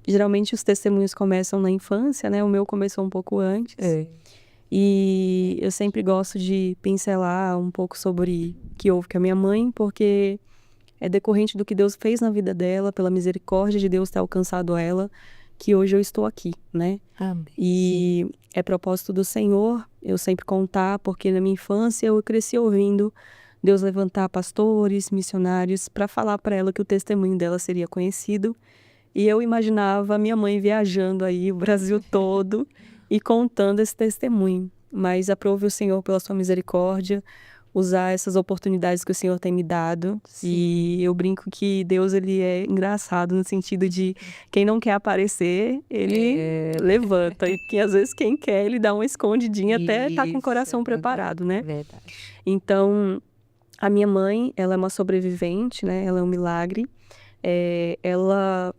geralmente os testemunhos começam na infância, né? O meu começou um pouco antes. E eu sempre gosto de pincelar um pouco sobre o que houve com a minha mãe, porque é decorrente do que Deus fez na vida dela, pela misericórdia de Deus ter alcançado ela, que hoje eu estou aqui, né? Amém. E é propósito do Senhor eu sempre contar, porque na minha infância eu cresci ouvindo Deus levantar pastores, missionários, para falar para ela que o testemunho dela seria conhecido. E eu imaginava minha mãe viajando aí o Brasil todo e contando esse testemunho. Mas aprove o Senhor pela sua misericórdia usar essas oportunidades que o Senhor tem me dado. Sim. E eu brinco que Deus, ele é engraçado no sentido de quem não quer aparecer, ele levanta. E que às vezes quem quer, ele dá uma escondidinha até estar com o coração preparado, né? Verdade. Então, a minha mãe, ela é uma sobrevivente, né? Ela é um milagre. Ela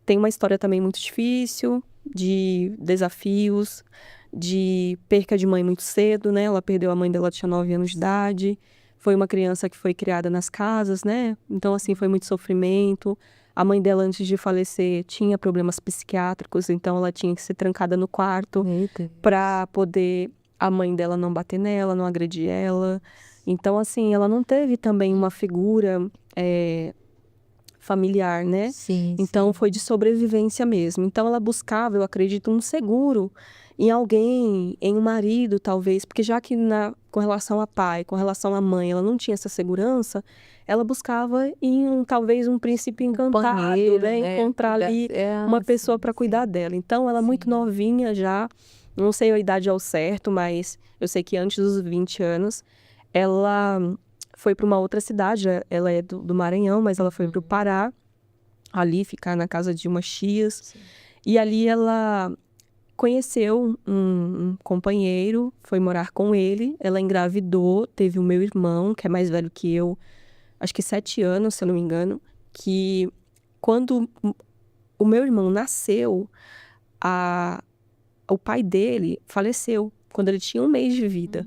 tem uma história também muito difícil, de desafios, de perca de mãe muito cedo, né? Ela perdeu a mãe dela, tinha 9 anos de idade. Foi uma criança que foi criada nas casas, né? Então, assim, foi muito sofrimento. A mãe dela, antes de falecer, tinha problemas psiquiátricos, então ela tinha que ser trancada no quarto para poder a mãe dela não bater nela, não agredir ela. Então, assim, ela não teve também uma figura familiar, né? Sim. Então, foi de sobrevivência mesmo. Então, ela buscava, eu acredito, um seguro em alguém, em um marido, talvez, porque já que com relação a pai, com relação à mãe, ela não tinha essa segurança, ela buscava em talvez um príncipe encantado, né? Encontrar ali uma pessoa para cuidar dela. Então, ela muito novinha já, não sei a idade ao certo, mas eu sei que antes dos 20 anos, ela foi para uma outra cidade, ela é do Maranhão, mas ela foi para o Pará, ali ficar na casa de umas tias. E ali ela conheceu um companheiro, foi morar com ele, ela engravidou, teve o meu irmão, que é mais velho que eu, acho que 7 anos, se eu não me engano, que quando o meu irmão nasceu, o pai dele faleceu, quando ele tinha 1 mês de vida.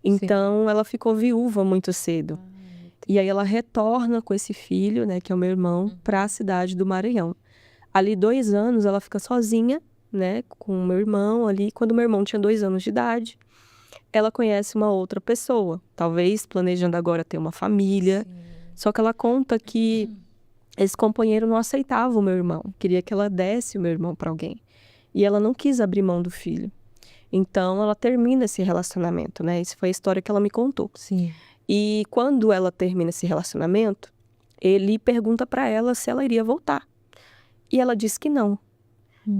Então, ela ficou viúva muito cedo. E aí ela retorna com esse filho, né, que é o meu irmão, para a cidade do Maranhão. Ali 2 anos ela fica sozinha, né, com o meu irmão ali. Quando o meu irmão tinha 2 anos de idade, ela conhece uma outra pessoa, talvez planejando agora ter uma família. Só que ela conta que esse companheiro não aceitava o meu irmão, queria que ela desse o meu irmão para alguém. E ela não quis abrir mão do filho. Então, ela termina esse relacionamento, né? Essa foi a história que ela me contou. E quando ela termina esse relacionamento, ele pergunta para ela se ela iria voltar. E ela diz que não.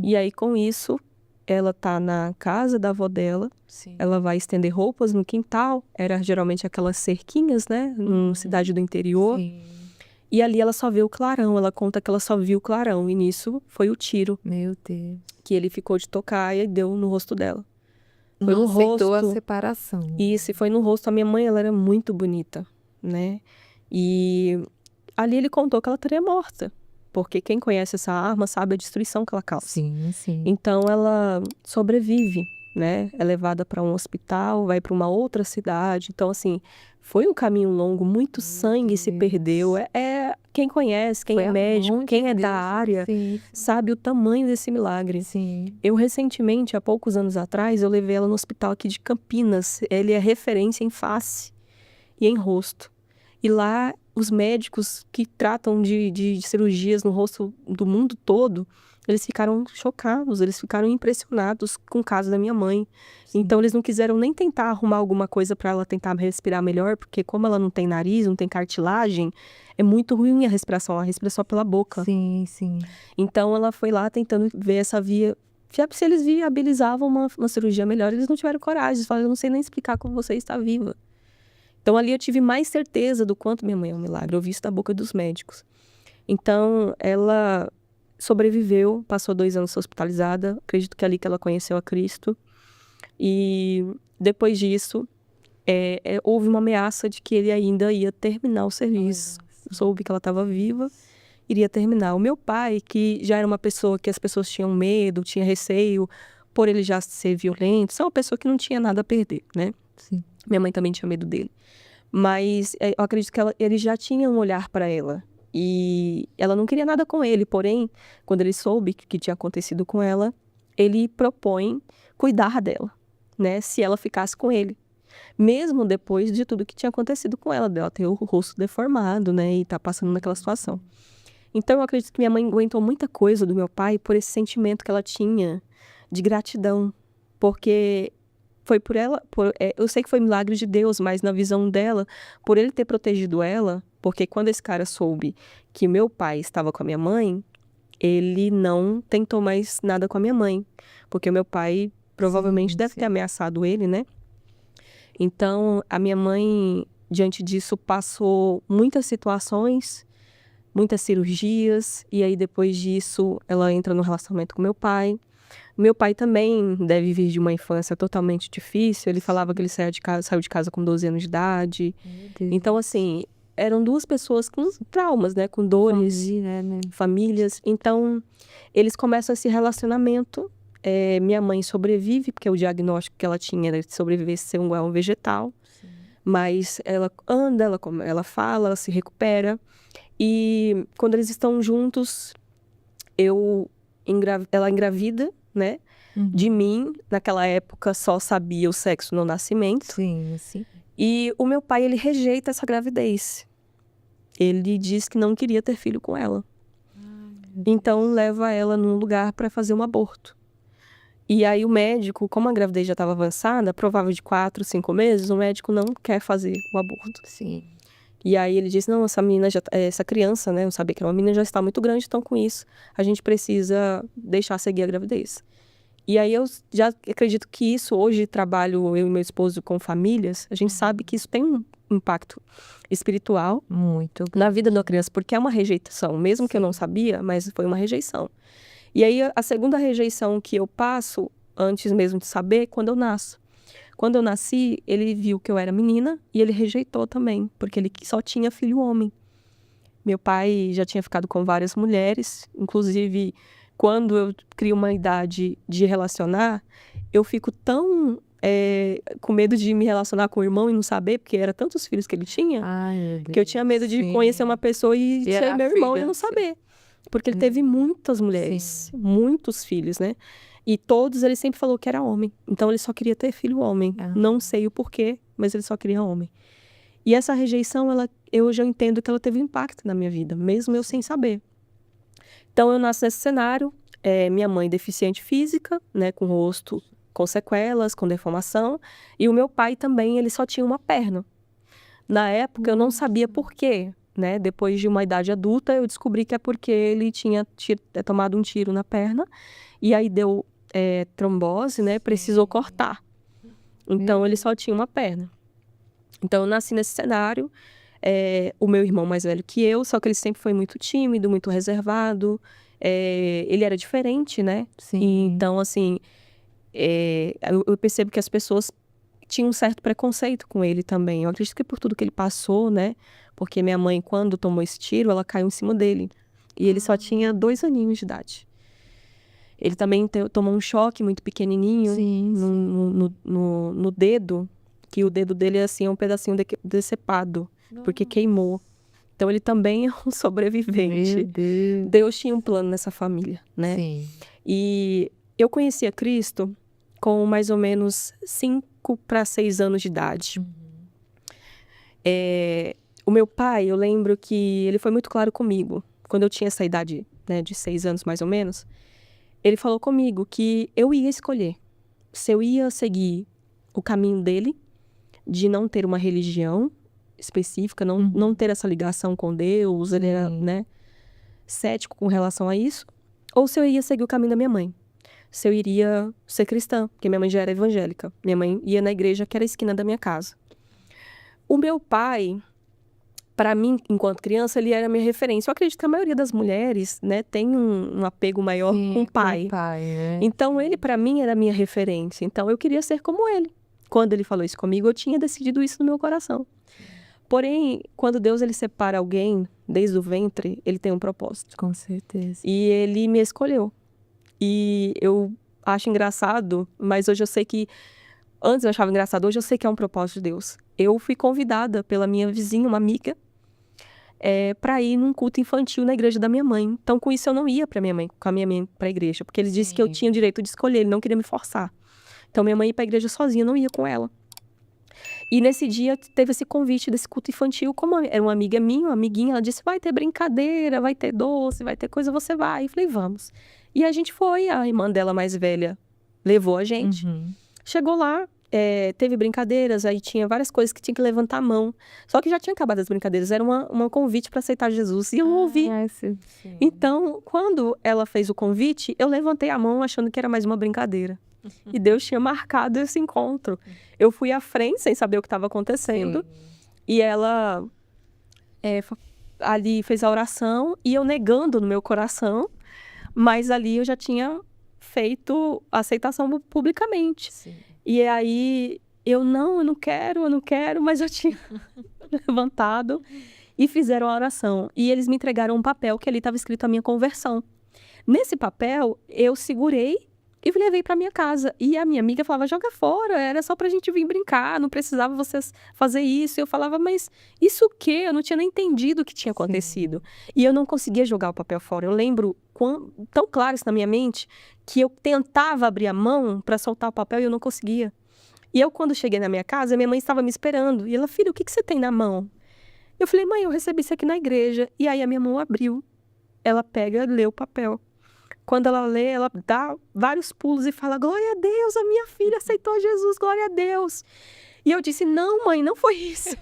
E aí, com isso, ela tá na casa da avó dela. Ela vai estender roupas no quintal. Era geralmente aquelas cerquinhas, né? Numa cidade do interior. E ali ela só vê o clarão. Ela conta que ela só viu o clarão. E nisso foi o tiro. Meu Deus. Que ele ficou de tocar e deu no rosto dela. Foi Não no aceitou rosto. a separação. Isso, e foi no rosto. A minha mãe, ela era muito bonita, né? E ali ele contou que ela estaria morta. Porque quem conhece essa arma sabe a destruição que ela causa. Sim. Então, ela sobrevive, né? É levada para um hospital, vai para uma outra cidade. Então, assim, foi um caminho longo, muito sangue se perdeu. Quem conhece, quem é médico, quem é da área, sabe o tamanho desse milagre. Eu, recentemente, há poucos anos atrás, eu levei ela no hospital aqui de Campinas. Ele é referência em face e em rosto. E lá, os médicos que tratam de cirurgias no rosto do mundo todo, eles ficaram chocados, eles ficaram impressionados com o caso da minha mãe. Então, eles não quiseram nem tentar arrumar alguma coisa para ela tentar respirar melhor, porque como ela não tem nariz, não tem cartilagem, é muito ruim a respiração, ela respira só pela boca. Então, ela foi lá tentando ver essa via. Se eles viabilizavam uma cirurgia melhor, eles não tiveram coragem. Eles falaram, eu não sei nem explicar como você está viva. Então, ali eu tive mais certeza do quanto minha mãe é um milagre. Eu vi isso da boca dos médicos. Então, ela sobreviveu, passou 2 anos hospitalizada. Acredito que é ali que ela conheceu a Cristo. E depois disso, houve uma ameaça de que ele ainda ia terminar o serviço. Eu soube que ela estava viva, iria terminar. O meu pai, que já era uma pessoa que as pessoas tinham medo, tinha receio, por ele já ser violento, é uma pessoa que não tinha nada a perder, né? Minha mãe também tinha medo dele. Mas eu acredito que ele já tinha um olhar para ela. E ela não queria nada com ele, porém, quando ele soube que tinha acontecido com ela, ele propõe cuidar dela, né? Se ela ficasse com ele. Mesmo depois de tudo que tinha acontecido com ela, dela ter o rosto deformado, né? E tá passando naquela situação. Então, eu acredito que minha mãe aguentou muita coisa do meu pai por esse sentimento que ela tinha de gratidão. Porque foi por ela, eu sei que foi milagre de Deus, mas na visão dela, por ele ter protegido ela, porque quando esse cara soube que meu pai estava com a minha mãe, ele não tentou mais nada com a minha mãe, porque o meu pai provavelmente deve ter ameaçado ele, né? Então, a minha mãe, diante disso, passou muitas situações, muitas cirurgias, e aí depois disso ela entra no relacionamento com meu pai. Meu pai também deve vir de uma infância totalmente difícil. Ele falava que ele saiu de casa com 12 anos de idade. Então, assim, eram duas pessoas com traumas, né? Com dores, famílias. Então, eles começam esse relacionamento. Minha mãe sobrevive, porque o diagnóstico que ela tinha era de sobreviver ser um vegetal. Sim. Mas ela anda, ela fala, ela se recupera. E quando eles estão juntos, ela engravida, né? De mim. Naquela época só sabia o sexo no nascimento. Sim. E o meu pai, ele rejeita essa gravidez. Ele diz que não queria ter filho com ela. Então leva ela num lugar para fazer um aborto. E aí o médico, como a gravidez já estava avançada, provável de 4, 5 meses, o médico não quer fazer o aborto. Sim. E aí ele disse, não, essa criança, né, eu sabia que era uma menina, já está muito grande, então com isso a gente precisa deixar seguir a gravidez. E aí eu já acredito que isso, hoje trabalho eu e meu esposo com famílias, a gente sabe que isso tem um impacto espiritual muito na vida da criança, porque é uma rejeição, mesmo que eu não sabia, mas foi uma rejeição. E aí a segunda rejeição que eu passo, antes mesmo de saber, quando eu nasço. Quando eu nasci, ele viu que eu era menina e ele rejeitou também, porque ele só tinha filho homem. Meu pai já tinha ficado com várias mulheres, inclusive quando eu crio uma idade de relacionar, eu fico tão com medo de me relacionar com o irmão e não saber, porque era tantos filhos que ele tinha, que eu tinha medo de conhecer uma pessoa e ser meu irmão e eu não saber. Porque ele teve muitas mulheres, muitos filhos, né? E todos ele sempre falou que era homem. Então ele só queria ter filho homem. Não sei o porquê, mas ele só queria homem. E essa rejeição, eu já entendo que ela teve impacto na minha vida, mesmo eu sem saber. Então eu nasci nesse cenário, minha mãe deficiente física, né, com rosto com sequelas, com deformação, e o meu pai também, ele só tinha uma perna. Na época eu não sabia por quê, né? Depois de uma idade adulta eu descobri que é porque ele tinha tomado um tiro na perna e aí deu trombose, né? Precisou cortar. Então ele só tinha uma perna. Então eu nasci nesse cenário. O meu irmão mais velho que eu, só que ele sempre foi muito tímido, muito reservado. Ele era diferente, né? Sim. Então, assim, eu percebo que as pessoas tinham um certo preconceito com ele também. Eu acredito que por tudo que ele passou, né? Porque minha mãe, quando tomou esse tiro, ela caiu em cima dele. E ele só tinha 2 aninhos de idade. Ele também tomou um choque muito pequenininho no dedo, que o dedo dele assim, é um pedacinho decepado, porque queimou. Então ele também é um sobrevivente. Meu Deus. Deus tinha um plano nessa família, né? Sim. E eu conheci a Cristo com mais ou menos 5 para 6 anos de idade. O meu pai, eu lembro que ele foi muito claro comigo. Quando eu tinha essa idade, né, de 6 anos mais ou menos, ele falou comigo que eu ia escolher se eu ia seguir o caminho dele, de não ter uma religião específica, não ter essa ligação com Deus, ele era, né, cético com relação a isso, ou se eu ia seguir o caminho da minha mãe. Se eu iria ser cristã, porque minha mãe já era evangélica. Minha mãe ia na igreja que era a esquina da minha casa. O meu pai, para mim, enquanto criança, ele era a minha referência. Eu acredito que a maioria das mulheres, né, tem um apego maior com o pai. Né? Então, ele, para mim, era a minha referência. Então, eu queria ser como ele. Quando ele falou isso comigo, eu tinha decidido isso no meu coração. Porém, quando Deus ele separa alguém desde o ventre, ele tem um propósito. Com certeza. E ele me escolheu. E eu acho engraçado, mas hoje eu sei que... Antes eu achava engraçado, hoje eu sei que é um propósito de Deus. Eu fui convidada pela minha vizinha, uma amiga, para ir num culto infantil na igreja da minha mãe. Então, com isso, eu não ia com a minha mãe para a igreja, porque ele disse que eu tinha o direito de escolher, ele não queria me forçar. Então, minha mãe ia para a igreja sozinha, eu não ia com ela. E nesse dia, teve esse convite desse culto infantil, como era uma amiga minha, uma amiguinha, ela disse, vai ter brincadeira, vai ter doce, vai ter coisa, você vai. Eu falei, vamos. E a gente foi, a irmã dela mais velha levou a gente. Chegou lá, teve brincadeiras, aí tinha várias coisas que tinha que levantar a mão. Só que já tinha acabado as brincadeiras, era um convite para aceitar Jesus. E eu ouvi. Sim. Então, quando ela fez o convite, eu levantei a mão achando que era mais uma brincadeira. E Deus tinha marcado esse encontro. Eu fui à frente, sem saber o que estava acontecendo. Sim. E ela ali fez a oração, e eu negando no meu coração. Mas ali eu já tinha feito a aceitação publicamente. Sim. E aí, eu não quero, mas eu tinha levantado e fizeram a oração. E eles me entregaram um papel que ali estava escrito a minha conversão. Nesse papel, eu segurei e levei para minha casa. E a minha amiga falava, joga fora, era só pra gente vir brincar, não precisava vocês fazer isso. E eu falava, mas isso o quê? Eu não tinha nem entendido o que tinha acontecido. E eu não conseguia jogar o papel fora. Eu lembro tão claro isso na minha mente, que eu tentava abrir a mão para soltar o papel e eu não conseguia. E eu, quando cheguei na minha casa, minha mãe estava me esperando. E ela, filha, o que você tem na mão? Eu falei, mãe, eu recebi isso aqui na igreja. E aí a minha mão abriu. Ela pega, lê o papel. Quando ela lê, ela dá vários pulos e fala, glória a Deus, a minha filha aceitou Jesus, glória a Deus. E eu disse, não, mãe, não foi isso.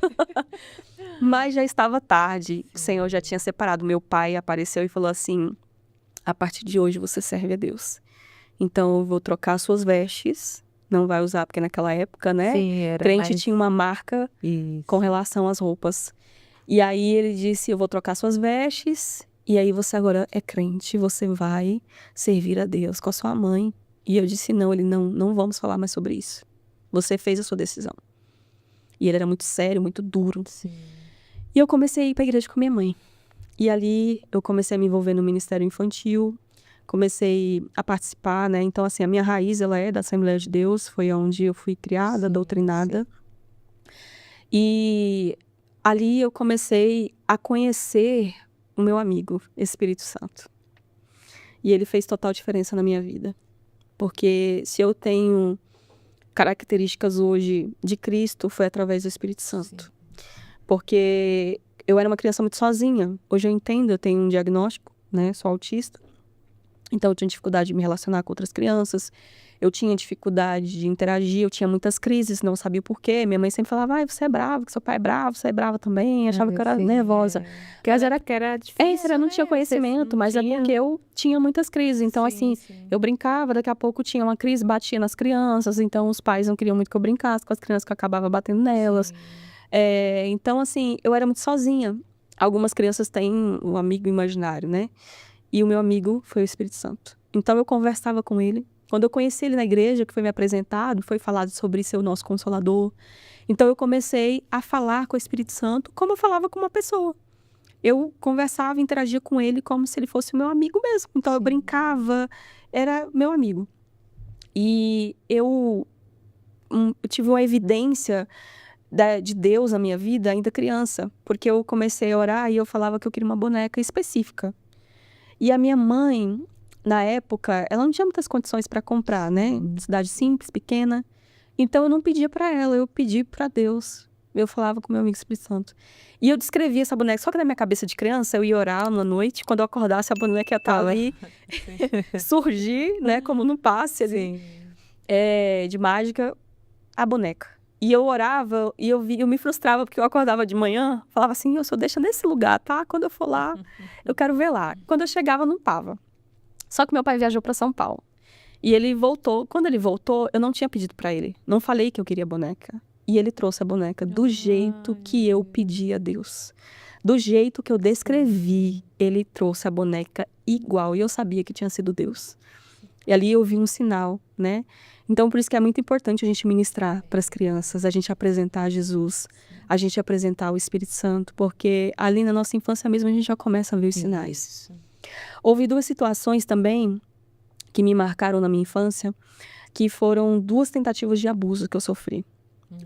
Mas já estava tarde, o Senhor já tinha separado. Meu pai apareceu e falou assim, a partir de hoje você serve a Deus. Então eu vou trocar suas vestes, não vai usar, porque naquela época, né, crente tinha uma marca com relação às roupas. E aí ele disse, eu vou trocar suas vestes, e aí você agora é crente, você vai servir a Deus com a sua mãe. E eu disse, não, não vamos falar mais sobre isso. Você fez a sua decisão. E ele era muito sério, muito duro. Sim. E eu comecei a ir para a igreja com minha mãe. E ali eu comecei a me envolver no ministério infantil, comecei a participar, né? Então, assim, a minha raiz, ela é da Assembleia de Deus, foi onde eu fui criada, doutrinada. E ali eu comecei a conhecer o meu amigo, Espírito Santo. E ele fez total diferença na minha vida. Porque se eu tenho características hoje de Cristo, foi através do Espírito Santo. Sim. Porque eu era uma criança muito sozinha. Hoje eu entendo, eu tenho um diagnóstico, né? Sou autista. Então eu tinha dificuldade de me relacionar com outras crianças. Eu tinha dificuldade de interagir, eu tinha muitas crises, não sabia o porquê. Minha mãe sempre falava, você é bravo, que seu pai é bravo, você é brava também. Achava que eu era nervosa. Porque era difícil, eu não tinha conhecimento, mas é porque eu tinha muitas crises. Então, eu brincava, daqui a pouco tinha uma crise, batia nas crianças. Então, os pais não queriam muito que eu brincasse com as crianças, que eu acabava batendo nelas. Então, assim, eu era muito sozinha. Algumas crianças têm um amigo imaginário, né? E o meu amigo foi o Espírito Santo. Então, eu conversava com ele. Quando eu conheci ele na igreja, que foi me apresentado, foi falado sobre ser o nosso Consolador. Então, eu comecei a falar com o Espírito Santo como eu falava com uma pessoa. Eu conversava, interagia com ele como se ele fosse o meu amigo mesmo. Então, eu brincava, era meu amigo. E eu tive uma evidência de Deus na minha vida ainda criança. Porque eu comecei a orar e eu falava que eu queria uma boneca específica. E a minha mãe, na época, ela não tinha muitas condições para comprar, né? Cidade simples, pequena. Então, eu não pedia para ela, eu pedi para Deus. Eu falava com meu amigo Espírito Santo. E eu descrevia essa boneca. Só que na minha cabeça de criança, eu ia orar na noite. Quando eu acordasse, a boneca ia estar ali. Surgir, né? Como num passe ali. De mágica, a boneca. E eu orava e eu me frustrava, porque eu acordava de manhã, falava assim, eu só deixa nesse lugar, tá? Quando eu for lá, eu quero ver lá. Quando eu chegava, não tava. Só que meu pai viajou para São Paulo. E ele voltou. Quando ele voltou, eu não tinha pedido para ele. Não falei que eu queria boneca. E ele trouxe a boneca do jeito que eu pedi a Deus. Do jeito que eu descrevi, ele trouxe a boneca igual. E eu sabia que tinha sido Deus. E ali eu vi um sinal, né? Então, por isso que é muito importante a gente ministrar para as crianças, a gente apresentar Jesus, a gente apresentar o Espírito Santo, porque ali na nossa infância mesmo a gente já começa a ver os sinais. Houve 2 situações também que me marcaram na minha infância, que foram 2 tentativas de abuso que eu sofri,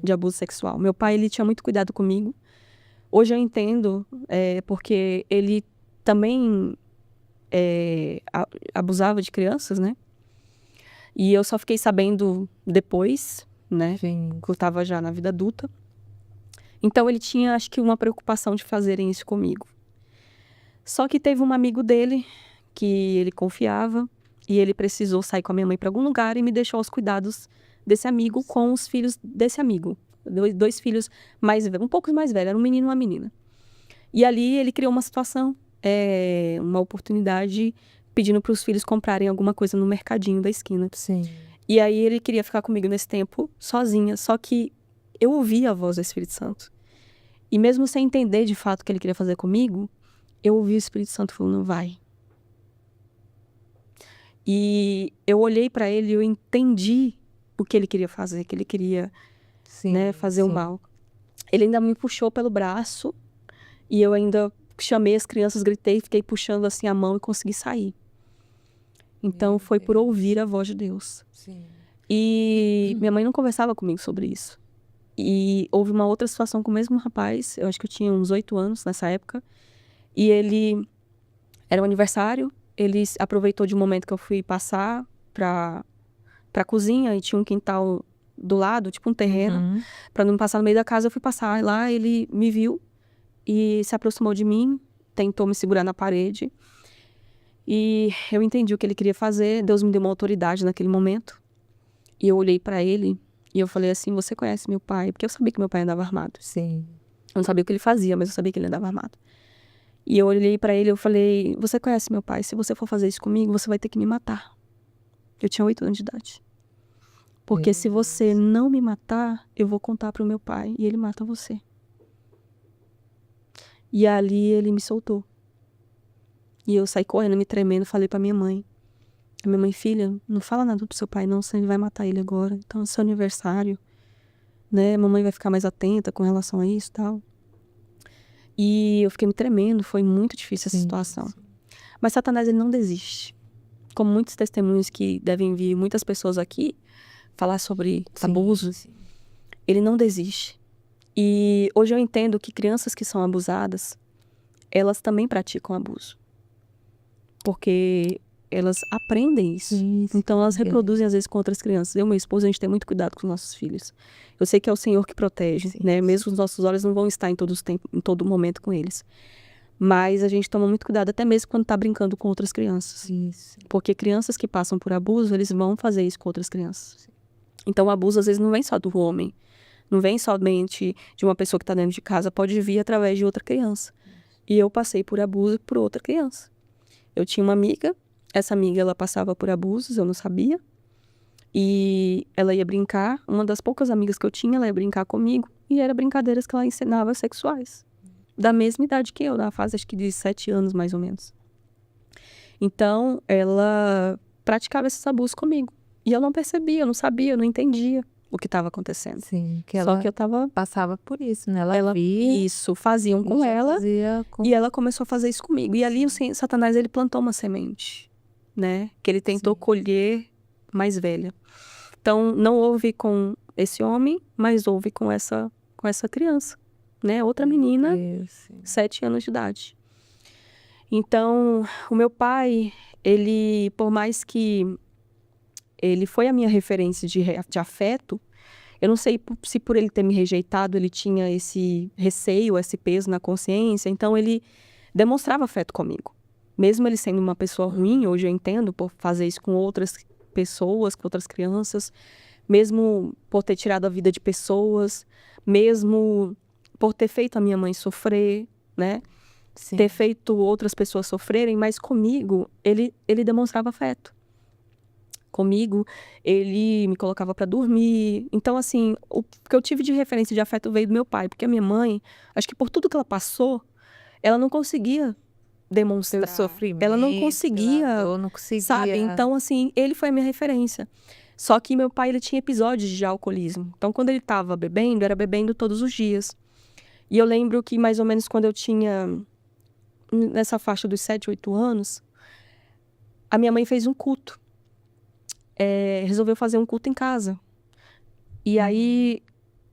de abuso sexual. Meu pai, ele tinha muito cuidado comigo, Hoje eu entendo, porque ele também abusava de crianças, né? E eu só fiquei sabendo depois, né? Sim. Que eu tava já na vida adulta. Então ele tinha, acho que, uma preocupação de fazerem isso comigo. Só que teve um amigo dele que ele confiava e ele precisou sair com a minha mãe para algum lugar e me deixou aos cuidados desse amigo com os filhos desse amigo. Dois filhos um pouco mais velhos, era um menino e uma menina. E ali ele criou uma situação, uma oportunidade, pedindo para os filhos comprarem alguma coisa no mercadinho da esquina. Sim. E aí ele queria ficar comigo nesse tempo sozinha, só que eu ouvia a voz do Espírito Santo. E mesmo sem entender de fato o que ele queria fazer comigo, eu ouvi o Espírito Santo falando, vai. E eu olhei para ele e eu entendi o que ele queria fazer, que ele queria, né, fazer o mal. Ele ainda me puxou pelo braço e eu ainda chamei as crianças, gritei, fiquei puxando assim a mão e consegui sair. Então foi por ouvir a voz de Deus. Sim. E minha mãe não conversava comigo sobre isso. E houve uma outra situação com o mesmo rapaz, eu acho que eu tinha uns 8 anos nessa época, e ele era um aniversário, ele aproveitou de um momento que eu fui passar pra cozinha e tinha um quintal do lado, tipo um terreno, pra não passar no meio da casa, eu fui passar. Lá ele me viu e se aproximou de mim, tentou me segurar na parede. E eu entendi o que ele queria fazer, Deus me deu uma autoridade naquele momento. E eu olhei pra ele e eu falei assim, você conhece meu pai? Porque eu sabia que meu pai andava armado. Sim. Eu não sabia o que ele fazia, mas eu sabia que ele andava armado. E eu olhei pra ele e eu falei, você conhece meu pai? Se você for fazer isso comigo, você vai ter que me matar. Eu tinha 8 anos de idade. Porque se você não me matar, eu vou contar pro meu pai e ele mata você. E ali ele me soltou. E eu saí correndo, me tremendo, falei pra minha mãe. A minha mãe, filha, não fala nada pro seu pai não, senão ele vai matar ele agora. Então é seu aniversário, né? A mamãe vai ficar mais atenta com relação a isso e tal. E eu fiquei me tremendo, foi muito difícil essa situação. Mas Satanás, ele não desiste. Como muitos testemunhos que devem vir, muitas pessoas aqui, falar sobre abuso, ele não desiste. E hoje eu entendo que crianças que são abusadas, elas também praticam abuso. Porque elas aprendem isso. Então elas reproduzem às vezes com outras crianças. Eu e meu esposo, a gente tem muito cuidado com os nossos filhos. Eu sei que é o Senhor que protege, né? Mesmo os nossos olhos não vão estar em todo momento com eles. Mas a gente toma muito cuidado até mesmo quando tá brincando com outras crianças. Porque crianças que passam por abuso, eles vão fazer isso com outras crianças. Então o abuso às vezes não vem só do homem. Não vem somente de uma pessoa que está dentro de casa, pode vir através de outra criança. E eu passei por abuso por outra criança. Eu tinha uma amiga, essa amiga ela passava por abusos, eu não sabia. E ela ia brincar, uma das poucas amigas que eu tinha, ela ia brincar comigo. E eram brincadeiras que ela ensinava sexuais. Da mesma idade que eu, na fase acho que de 7 anos mais ou menos. Então ela praticava esses abusos comigo. E eu não percebia, eu não sabia, eu não entendia o que estava acontecendo. Sim, que Só ela que eu tava... passava por isso, né? Ela via, Isso, faziam com ela e ela começou a fazer isso comigo. E ali o Satanás, ele plantou uma semente, né? Que ele tentou colher mais velha. Então, não houve com esse homem, mas houve com essa criança, né? Outra menina, 7 anos de idade. Então, o meu pai, ele, por mais que ele foi a minha referência de afeto, eu não sei se por ele ter me rejeitado, ele tinha esse receio, esse peso na consciência. Então, ele demonstrava afeto comigo. Mesmo ele sendo uma pessoa ruim, hoje eu entendo, por fazer isso com outras pessoas, com outras crianças. Mesmo por ter tirado a vida de pessoas. Mesmo por ter feito a minha mãe sofrer, né? Ter feito outras pessoas sofrerem. Mas comigo, ele demonstrava afeto. Comigo, ele me colocava pra dormir. Então, assim, o que eu tive de referência de afeto veio do meu pai. Porque a minha mãe, acho que por tudo que ela passou, ela não conseguia demonstrar. Pelo sofrimento, ela não conseguia, não conseguia, sabe? Então, assim, ele foi a minha referência. Só que meu pai, ele tinha episódios de alcoolismo. Então, quando ele tava bebendo, era bebendo todos os dias. E eu lembro que, mais ou menos, quando eu tinha, nessa faixa dos 7, 8 anos, a minha mãe fez um culto. Resolveu fazer um culto em casa. E aí,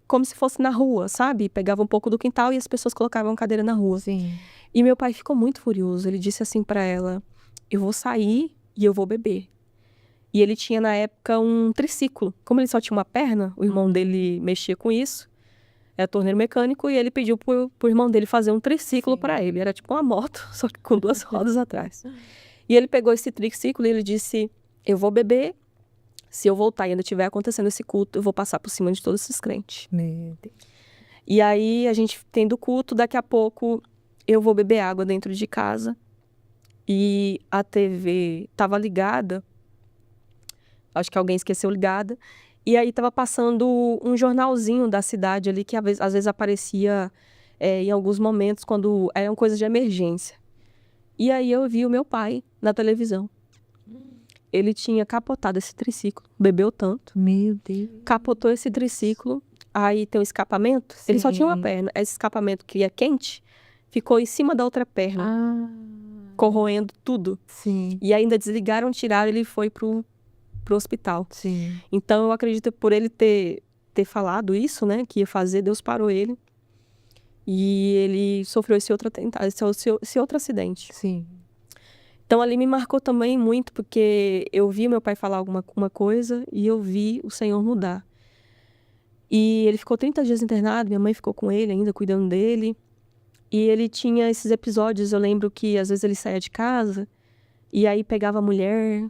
como se fosse na rua, sabe? Pegava um pouco do quintal e as pessoas colocavam cadeira na rua. Sim. E meu pai ficou muito furioso. Ele disse assim pra ela: eu vou sair e eu vou beber. E ele tinha, na época, um triciclo. Como ele só tinha uma perna, o irmão dele mexia com isso. Era torneiro mecânico e ele pediu pro irmão dele fazer um triciclo pra ele. Era tipo uma moto, só que com 2 rodas atrás. E ele pegou esse triciclo e ele disse: eu vou beber. Se eu voltar e ainda estiver acontecendo esse culto, eu vou passar por cima de todos esses crentes. Meu Deus. E aí, a gente tendo o culto, daqui a pouco eu vou beber água dentro de casa. E a TV estava ligada. Acho que alguém esqueceu ligada. E aí estava passando um jornalzinho da cidade ali, que às vezes aparecia em alguns momentos, quando eram coisas de emergência. E aí eu vi o meu pai na televisão. Ele tinha capotado esse triciclo, bebeu tanto. Meu Deus. Capotou esse triciclo, aí tem um escapamento. Ele só tinha uma Sim. perna. Esse escapamento que é quente, ficou em cima da outra perna, Ah, corroendo tudo. sim, E ainda desligaram, tiraram, ele foi pro hospital. sim. Então eu acredito que por ele ter falado isso, né, que ia fazer, Deus parou ele. E ele sofreu esse outro atentado, esse outro acidente. Sim. Então ali me marcou também muito, porque eu vi meu pai falar uma coisa e eu vi o Senhor mudar. E ele ficou 30 dias internado, minha mãe ficou com ele ainda, cuidando dele. E ele tinha esses episódios, eu lembro que às vezes ele saía de casa e aí pegava a mulher,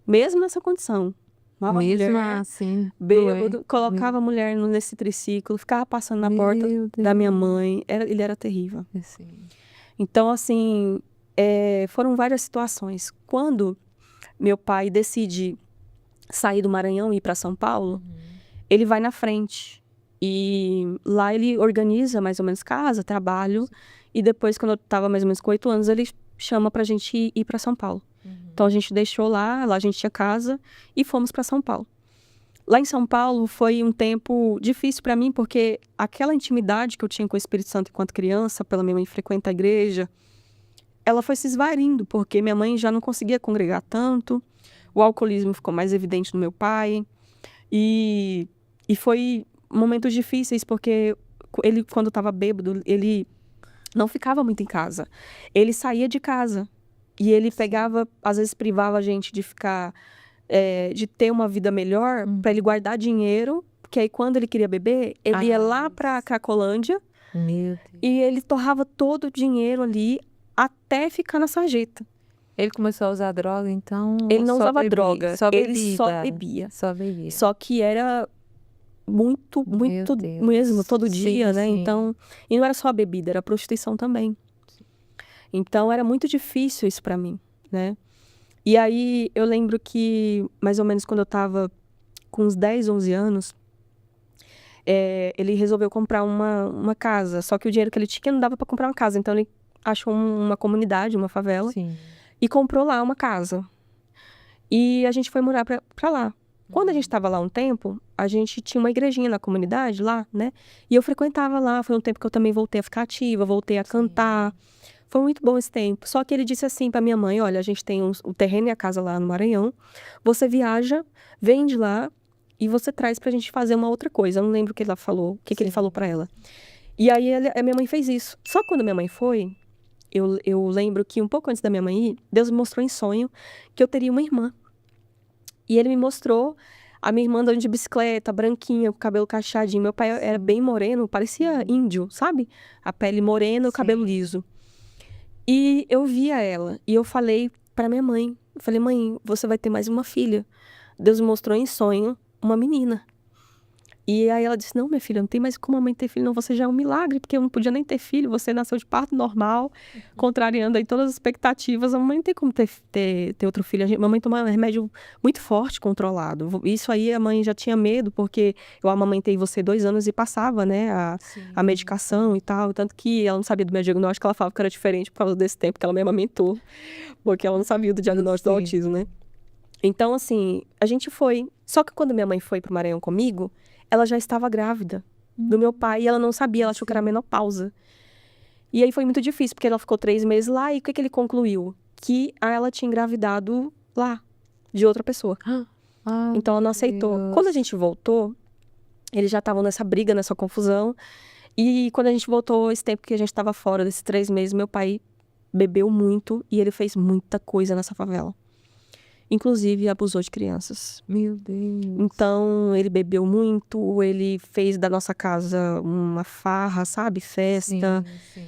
mesmo nessa condição. Uma Mesmo mulher, assim, bêbado, colocava a mulher nesse triciclo, ficava passando na porta da minha mãe. Ele era terrível. Sim. Então, assim, foram várias situações. Quando meu pai decide sair do Maranhão e ir para São Paulo, ele vai na frente. E lá ele organiza mais ou menos casa, trabalho. E depois, quando eu estava mais ou menos com 8 anos, ele chama pra gente ir para São Paulo. Então a gente deixou lá a gente tinha casa e fomos para São Paulo. Lá em São Paulo foi um tempo difícil para mim, porque aquela intimidade que eu tinha com o Espírito Santo enquanto criança, pela minha mãe frequentar a igreja, ela foi se esvaindo, porque minha mãe já não conseguia congregar tanto, o alcoolismo ficou mais evidente no meu pai, e foi momentos difíceis, porque ele, quando estava bêbado, ele não ficava muito em casa. Ele saía de casa. E ele pegava, às vezes privava a gente de ficar, de ter uma vida melhor, para ele guardar dinheiro, porque aí quando ele queria beber, ele ia lá pra Cracolândia Meu Deus. e ele torrava todo o dinheiro ali até ficar na sarjeta. Ele começou a usar droga, então. Ele não só usava bebia, droga, só ele bebida. só bebia. Só bebia. Só que era muito Deus. mesmo, todo Sim, dia, né? sim. Então, e não era só a bebida, era a prostituição também. Então, era muito difícil isso pra mim, né? E aí, eu lembro que, mais ou menos quando eu tava com uns 10, 11 anos, ele resolveu comprar uma casa. Só que o dinheiro que ele tinha não dava pra comprar uma casa. Então, ele achou uma comunidade, uma favela, Sim. e comprou lá uma casa. E a gente foi morar pra lá. Quando a gente tava lá um tempo, a gente tinha uma igrejinha na comunidade lá, né? E eu frequentava lá. Foi um tempo que eu também voltei a ficar ativa, voltei a cantar. Foi muito bom esse tempo. Só que ele disse assim pra minha mãe: olha, a gente tem o terreno e a casa lá no Maranhão. Você viaja, vende lá e você traz pra gente fazer uma outra coisa. Eu não lembro o que ela falou, o que ele falou pra ela. E aí a minha mãe fez isso. Só que quando minha mãe foi, eu lembro que um pouco antes da minha mãe ir, Deus me mostrou em sonho que eu teria uma irmã. E ele me mostrou a minha irmã andando de bicicleta, branquinha, com o cabelo cacheadinho. Meu pai era bem moreno, parecia índio, sabe? A pele morena, o cabelo liso. E eu via ela, e eu falei pra minha mãe, eu falei: mãe, você vai ter mais uma filha. Deus me mostrou em sonho uma menina. E aí ela disse: não, minha filha, não tem mais como a mãe ter filho, não, você já é um milagre, porque eu não podia nem ter filho, você nasceu de parto normal, contrariando aí todas as expectativas, a mamãe não tem como ter outro filho. A mamãe toma um remédio muito forte, controlado. Isso aí a mãe já tinha medo, porque eu amamentei você 2 anos e passava, né, a medicação e tal, tanto que ela não sabia do meu diagnóstico, ela falava que era diferente por causa desse tempo que ela me amamentou, porque ela não sabia do diagnóstico do autismo, né. Então, assim, a gente foi. Só que quando minha mãe foi pro Maranhão comigo, ela já estava grávida do meu pai e ela não sabia, ela achou que era menopausa. E aí foi muito difícil, porque ela ficou 3 meses lá e o que ele concluiu? Que ela tinha engravidado lá, de outra pessoa. Então ela não aceitou. Quando a gente voltou, Eles já estavam nessa briga, nessa confusão. E quando a gente voltou, esse tempo que a gente estava fora, desses 3 meses, meu pai bebeu muito e ele fez muita coisa nessa favela. Inclusive, abusou de crianças. Meu Deus. Então, ele bebeu muito, ele fez da nossa casa uma farra, sabe? Festa, Sim.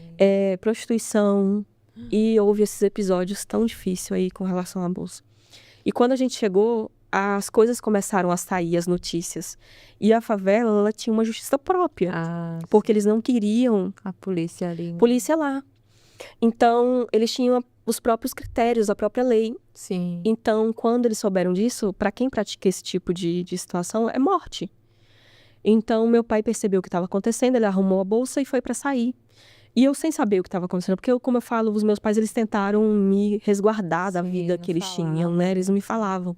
prostituição. E houve esses episódios tão difíceis aí com relação ao abuso. E quando a gente chegou, as coisas começaram a sair, as notícias. E a favela, ela tinha uma justiça própria. Porque eles não queriam A polícia ali. polícia lá. Então, eles tinham os próprios critérios, a própria lei. Sim. Então, quando eles souberam disso, para quem pratica esse tipo de situação, é morte. Então, meu pai percebeu o que estava acontecendo, ele arrumou a bolsa e foi para sair. E eu sem saber o que estava acontecendo, porque como eu falo, os meus pais, eles tentaram me resguardar da Sim, vida não que eles tinham, falavam. né? Eles não me falavam.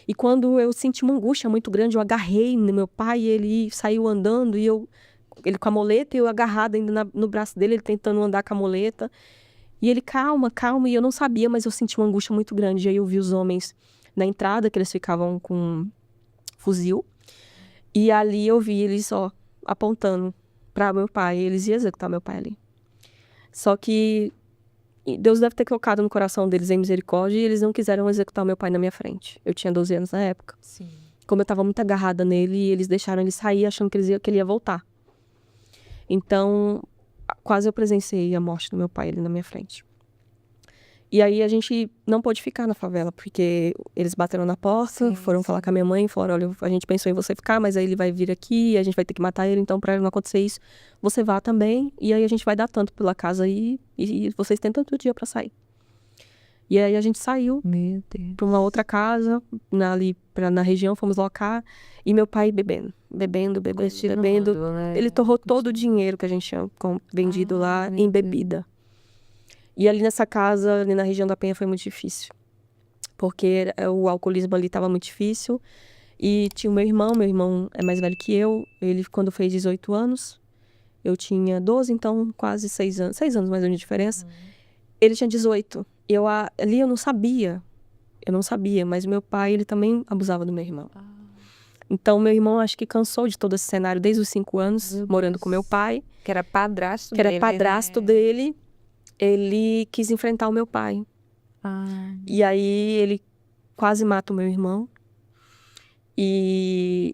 E quando eu senti uma angústia muito grande, eu agarrei no meu pai e ele saiu andando e ele com a muleta e eu agarrada ainda no braço dele, ele tentando andar com a muleta. E ele, calma, calma, e eu não sabia, mas eu senti uma angústia muito grande. E aí eu vi os homens na entrada, que eles ficavam com fuzil. E ali eu vi eles, apontando para meu pai. Eles iam executar meu pai ali. Só que Deus deve ter colocado no coração deles em misericórdia e eles não quiseram executar meu pai na minha frente. Eu tinha 12 anos na época. Sim. Como eu estava muito agarrada nele, eles deixaram ele sair achando que ele ia voltar. Então, quase eu presenciei a morte do meu pai ali na minha frente. E aí a gente não pôde ficar na favela, porque eles bateram na porta, Sim, foram falar com a minha mãe, falaram, olha, a gente pensou em você ficar, mas aí ele vai vir aqui, a gente vai ter que matar ele, então pra não acontecer isso, você vá também, e aí a gente vai dar tanto pela casa aí, e vocês têm tanto dia pra sair. E aí a gente saiu Meu Deus. pra uma outra casa, na região, fomos locar, e meu pai bebendo. Continuando, né? Ele torrou todo o dinheiro que a gente tinha vendido lá meu em Deus. bebida. E ali nessa casa, ali na região da Penha, foi muito difícil. Porque o alcoolismo ali estava muito difícil. E tinha o meu irmão é mais velho que eu. Ele, quando fez 18 anos, eu tinha 12, então quase 6 anos. 6 anos mais ou menos de diferença. Ele tinha 18. Ali eu não sabia. Mas meu pai, ele também abusava do meu irmão. Então, meu irmão, acho que cansou de todo esse cenário desde os 5 anos, Meu morando Deus. com meu pai. Que era padrasto Que era dele, padrasto né? dele. Ele quis enfrentar o meu pai. E aí ele quase mata o meu irmão. E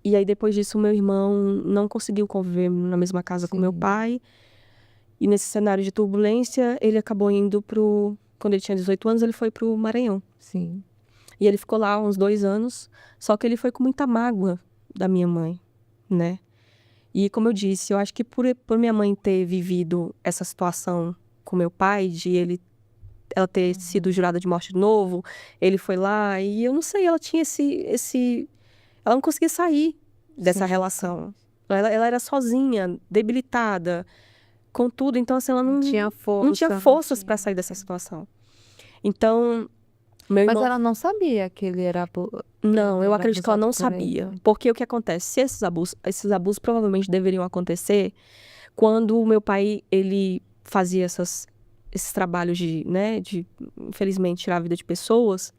aí depois disso o meu irmão não conseguiu conviver na mesma casa com meu Sim. pai. E nesse cenário de turbulência, ele acabou indo quando ele tinha 18 anos, ele foi pro Maranhão. Sim. E ele ficou lá uns 2 anos. Só que ele foi com muita mágoa da minha mãe, né? E como eu disse, eu acho que por minha mãe ter vivido essa situação com meu pai, ela ter sido jurada de morte de novo, ele foi lá e eu não sei, ela tinha ela não conseguia sair dessa Sim. relação. Ela era sozinha, debilitada, com tudo, então assim, ela não Tinha força. não tinha forças para sair dessa situação. Então, meu Mas irmão... ela não sabia que ele era... Não, eu era acredito que ela não abusado por ele. sabia. Porque o que acontece? Se esses abusos provavelmente deveriam acontecer quando o meu pai, ele fazia esses trabalhos de, infelizmente, tirar a vida de pessoas,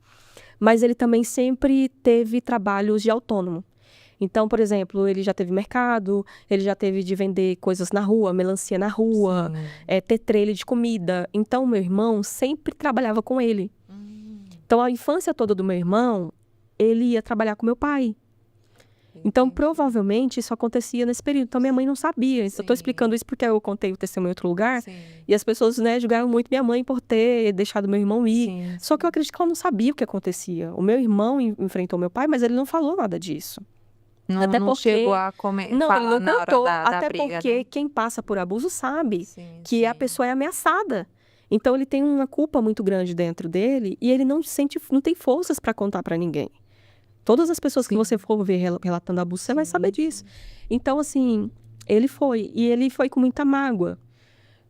mas ele também sempre teve trabalhos de autônomo. Então, por exemplo, ele já teve mercado, ele já teve de vender coisas na rua, melancia na rua, ter trailer de comida. Então, meu irmão sempre trabalhava com ele. Então, a infância toda do meu irmão, ele ia trabalhar com meu pai. Então, provavelmente, isso acontecia nesse período. Então, minha mãe não sabia. Eu estou explicando isso porque eu contei o testemunho em outro lugar. Sim. E as pessoas, julgaram muito minha mãe por ter deixado meu irmão ir. Sim. Só que eu acredito que ela não sabia o que acontecia. O meu irmão enfrentou meu pai, mas ele não falou nada disso. Não, Até não porque... chegou a comentar. Não, ele não na hora contou. da Até briga, porque né? quem passa por abuso sabe Sim, que a sim. pessoa é ameaçada. Então, ele tem uma culpa muito grande dentro dele e ele não tem forças para contar para ninguém. Todas as pessoas que você for ver relatando abuso, você vai saber disso. Então, assim, ele foi com muita mágoa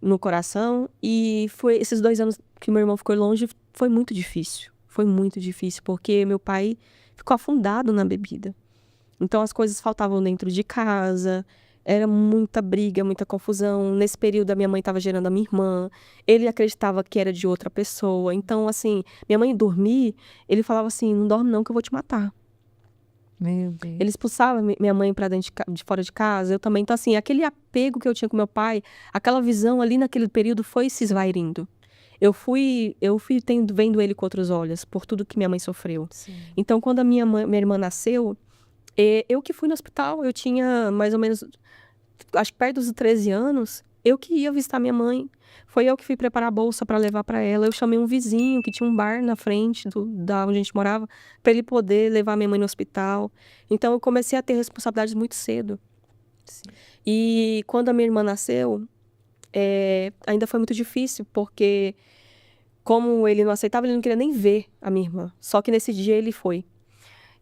no coração. E foi esses 2 anos que meu irmão ficou longe, foi muito difícil. Foi muito difícil, porque meu pai ficou afundado na bebida. Então, as coisas faltavam dentro de casa, era muita briga, muita confusão. Nesse período, a minha mãe estava gerando a minha irmã. Ele acreditava que era de outra pessoa. Então, assim, minha mãe dormir, ele falava assim, não dorme não que eu vou te matar. Meu Deus. Ele expulsava minha mãe pra dentro de fora de casa, eu também. Então, assim, aquele apego que eu tinha com meu pai, aquela visão ali naquele período foi se esvairindo. Eu fui vendo ele com outros olhos, por tudo que minha mãe sofreu. Sim. Então, quando a minha irmã nasceu, eu que fui no hospital, eu tinha mais ou menos, acho que perto dos 13 anos, eu que ia visitar minha mãe. Foi eu que fui preparar a bolsa para levar para ela. Eu chamei um vizinho que tinha um bar na frente da onde a gente morava, para ele poder levar minha mãe no hospital. Então, eu comecei a ter responsabilidades muito cedo. Sim. E quando a minha irmã nasceu, ainda foi muito difícil, porque como ele não aceitava, ele não queria nem ver a minha irmã. Só que nesse dia ele foi.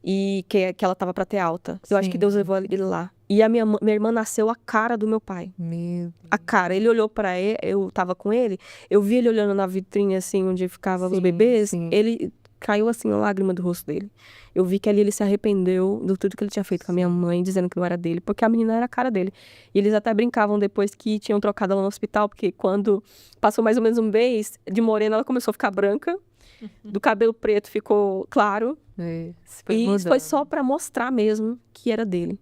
E que ela tava pra ter alta. Eu acho que Deus levou ele lá. E a minha irmã nasceu a cara do meu pai. Meu Deus. A cara. Ele olhou pra ele, eu tava com ele, eu vi ele olhando na vitrine, assim, onde ficavam os bebês. Sim. Ele caiu, assim, uma lágrima do rosto dele. Eu vi que ali ele se arrependeu de tudo que ele tinha feito com a minha mãe, dizendo que não era dele, porque a menina era a cara dele. E eles até brincavam depois que tinham trocado ela no hospital, porque quando passou mais ou menos um mês, de morena ela começou a ficar branca, do cabelo preto ficou claro. E foi só pra mostrar mesmo que era dele.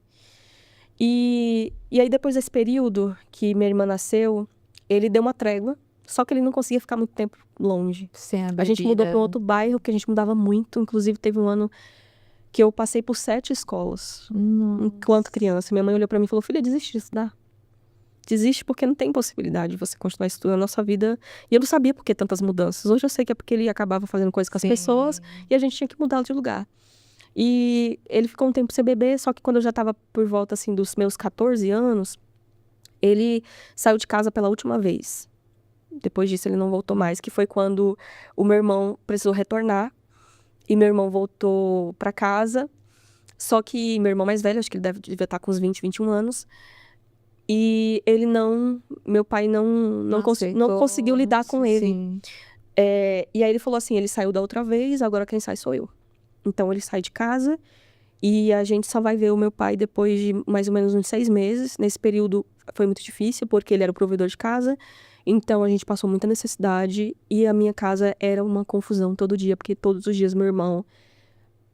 E aí, depois desse período que minha irmã nasceu, ele deu uma trégua, só que ele não conseguia ficar muito tempo longe. Sem A gente mudou pra um outro bairro, que a gente mudava muito. Inclusive, teve um ano que eu passei por 7 escolas, enquanto criança. Minha mãe olhou pra mim e falou: filha, desiste de estudar. Desiste porque não tem possibilidade de você continuar estudando a nossa vida. E eu não sabia por que tantas mudanças. Hoje eu sei que é porque ele acabava fazendo coisas com as pessoas e a gente tinha que mudar de lugar. E ele ficou um tempo sem bebê, só que quando eu já tava por volta, assim, dos meus 14 anos, ele saiu de casa pela última vez. Depois disso, ele não voltou mais, que foi quando o meu irmão precisou retornar. E meu irmão voltou pra casa. Só que meu irmão mais velho, acho que ele devia estar com uns 20, 21 anos. E ele meu pai não conseguiu lidar com ele. Sim. E aí ele falou assim, ele saiu da outra vez, agora quem sai sou eu. Então ele sai de casa e a gente só vai ver o meu pai depois de mais ou menos uns 6 meses. Nesse período foi muito difícil, porque ele era o provedor de casa. Então a gente passou muita necessidade e a minha casa era uma confusão todo dia, porque todos os dias meu irmão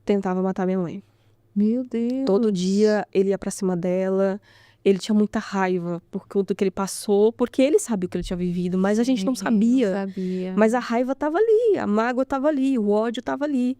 tentava matar minha mãe. Meu Deus. Todo dia ele ia pra cima dela. Ele tinha muita raiva por tudo que ele passou, porque ele sabia o que ele tinha vivido, mas a gente não sabia. Mas a raiva estava ali, a mágoa estava ali, o ódio estava ali.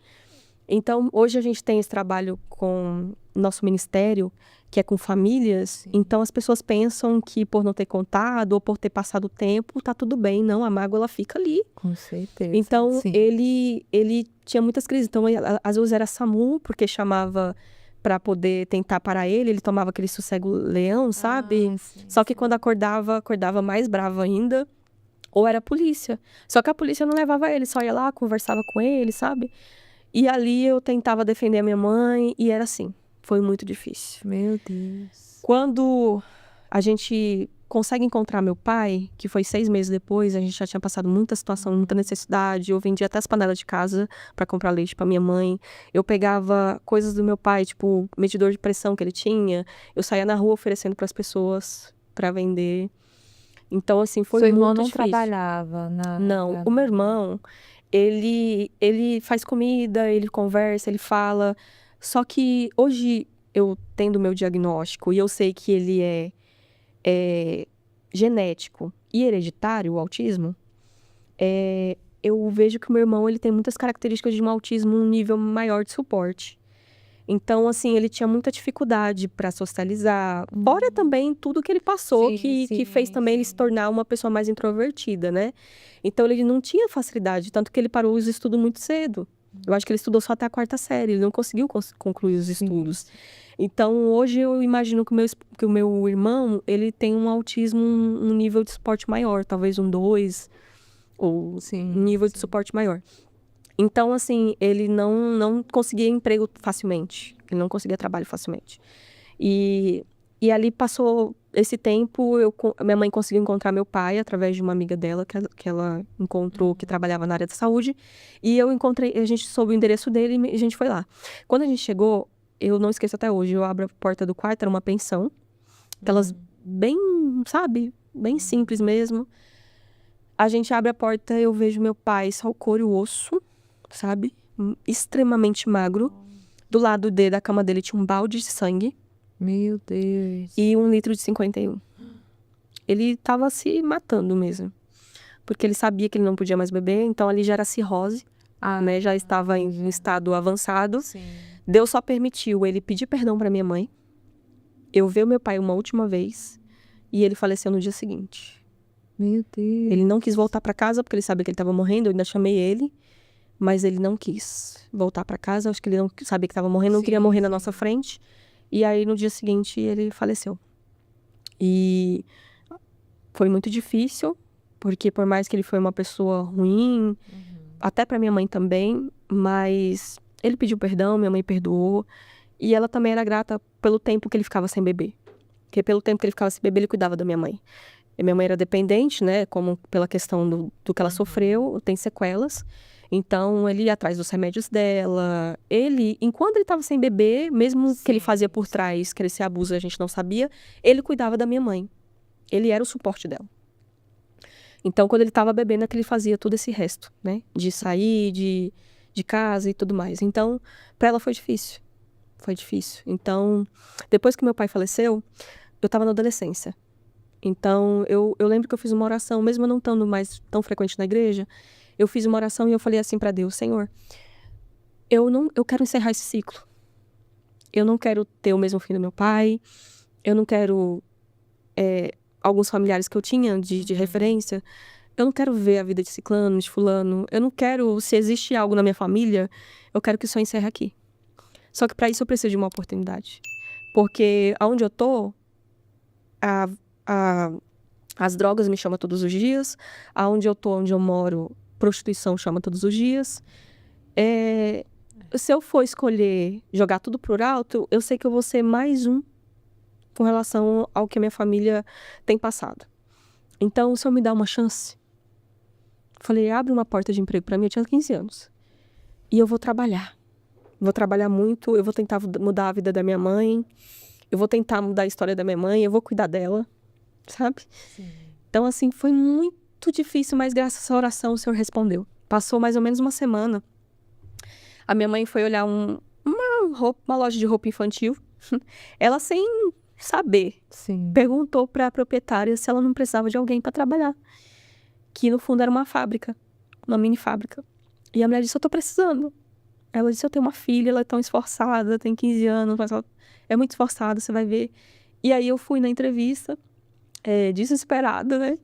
Então, hoje a gente tem esse trabalho com nosso ministério, que é com famílias. Sim. Então, as pessoas pensam que por não ter contado ou por ter passado o tempo, tá tudo bem. Não, a mágoa, ela fica ali. Com certeza. Então, Sim. ele tinha muitas crises. Então, às vezes era SAMU, porque chamava para poder tentar parar ele. Ele tomava aquele sossego-leão, sabe? Sim, Só que quando acordava mais bravo ainda. Ou era a polícia. Só que a polícia não levava ele, só ia lá, conversava com ele, sabe? E ali eu tentava defender a minha mãe e era assim. Foi muito difícil. Meu Deus. Quando a gente consegue encontrar meu pai, que foi 6 meses depois, a gente já tinha passado muita situação, muita necessidade. Eu vendia até as panelas de casa para comprar leite para minha mãe. Eu pegava coisas do meu pai, tipo medidor de pressão que ele tinha. Eu saía na rua oferecendo para as pessoas para vender. Então, assim, foi Seu muito irmão não difícil. trabalhava Não, o meu irmão, ele faz comida, ele conversa, ele fala. Só que hoje eu tendo o meu diagnóstico e eu sei que ele é genético e hereditário, o autismo, eu vejo que o meu irmão ele tem muitas características de um autismo um nível maior de suporte. Então, assim, ele tinha muita dificuldade para socializar. Fora também tudo que ele passou, que fez também ele se tornar uma pessoa mais introvertida, né? Então, ele não tinha facilidade, tanto que ele parou os estudos muito cedo. Eu acho que ele estudou só até a 4ª série, ele não conseguiu concluir os estudos. Então, hoje eu imagino que o meu irmão, ele tem um autismo, um nível de suporte maior, talvez um 2, ou um nível de suporte maior. Então, assim, ele não conseguia emprego facilmente. Ele não conseguia trabalho facilmente. E ali passou esse tempo, minha mãe conseguiu encontrar meu pai através de uma amiga dela, que ela encontrou, que trabalhava na área da saúde. E a gente soube o endereço dele e a gente foi lá. Quando a gente chegou, eu não esqueço até hoje, eu abro a porta do quarto, era uma pensão. Aquelas bem, sabe, bem simples mesmo. A gente abre a porta, eu vejo meu pai, só o couro e o osso, sabe? Extremamente magro. Do lado da cama dele tinha um balde de sangue Meu Deus. e 1 litro de 51. Ele tava se matando mesmo. Porque ele sabia que ele não podia mais beber, então ali já era cirrose, né? Já estava em um estado avançado. Sim. Deus só permitiu ele pedir perdão pra minha mãe, eu ver o meu pai uma última vez, e ele faleceu no dia seguinte. Meu Deus. Ele não quis voltar pra casa, porque ele sabia que ele estava morrendo, eu ainda chamei ele, mas ele não quis voltar pra casa, acho que ele não sabia que estava morrendo, não queria morrer na nossa frente. E aí, no dia seguinte, ele faleceu. E foi muito difícil, porque por mais que ele foi uma pessoa ruim, até pra minha mãe também, mas ele pediu perdão, minha mãe perdoou, e ela também era grata pelo tempo que ele ficava sem beber. Porque pelo tempo que ele ficava sem beber, ele cuidava da minha mãe. E minha mãe era dependente, né, como pela questão do que ela sofreu, tem sequelas. Então, ele ia atrás dos remédios dela. Enquanto ele estava sem beber, mesmo que ele fazia por trás, que esse abuso a gente não sabia, ele cuidava da minha mãe. Ele era o suporte dela. Então, quando ele estava bebendo, é que ele fazia todo esse resto, né? De sair, de casa e tudo mais. Então, para ela foi difícil. Foi difícil. Então, depois que meu pai faleceu, eu estava na adolescência. Então, eu lembro que eu fiz uma oração, mesmo eu não estando mais tão frequente na igreja, eu fiz uma oração e eu falei assim para Deus: Senhor, eu quero encerrar esse ciclo. Eu não quero ter o mesmo fim do meu pai, eu não quero alguns familiares que eu tinha de referência, eu não quero ver a vida de ciclano, de fulano, eu não quero, se existe algo na minha família, eu quero que isso encerre aqui. Só que para isso eu preciso de uma oportunidade. Porque aonde eu tô, as drogas me chamam todos os dias, aonde eu tô, onde eu moro, prostituição chama todos os dias. Se eu for escolher jogar tudo por alto, eu sei que eu vou ser mais um com relação ao que a minha família tem passado. Então, se eu me dar uma chance, falei, abre uma porta de emprego para mim, eu tinha 15 anos. E eu vou trabalhar. Vou trabalhar muito, eu vou tentar mudar a vida da minha mãe, eu vou tentar mudar a história da minha mãe, eu vou cuidar dela, sabe? Sim. Então, assim, foi muito difícil, mas graças a essa oração o Senhor respondeu. Passou mais ou menos uma semana. A minha mãe foi olhar uma loja de roupa infantil. Ela, sem saber, perguntou para a proprietária se ela não precisava de alguém para trabalhar. Que, no fundo, era uma fábrica, uma mini fábrica. E a mulher disse, eu tô precisando. Ela disse, eu tenho uma filha, ela é tão esforçada, tem 15 anos, mas ela é muito esforçada, você vai ver. E aí eu fui na entrevista, desesperada, né?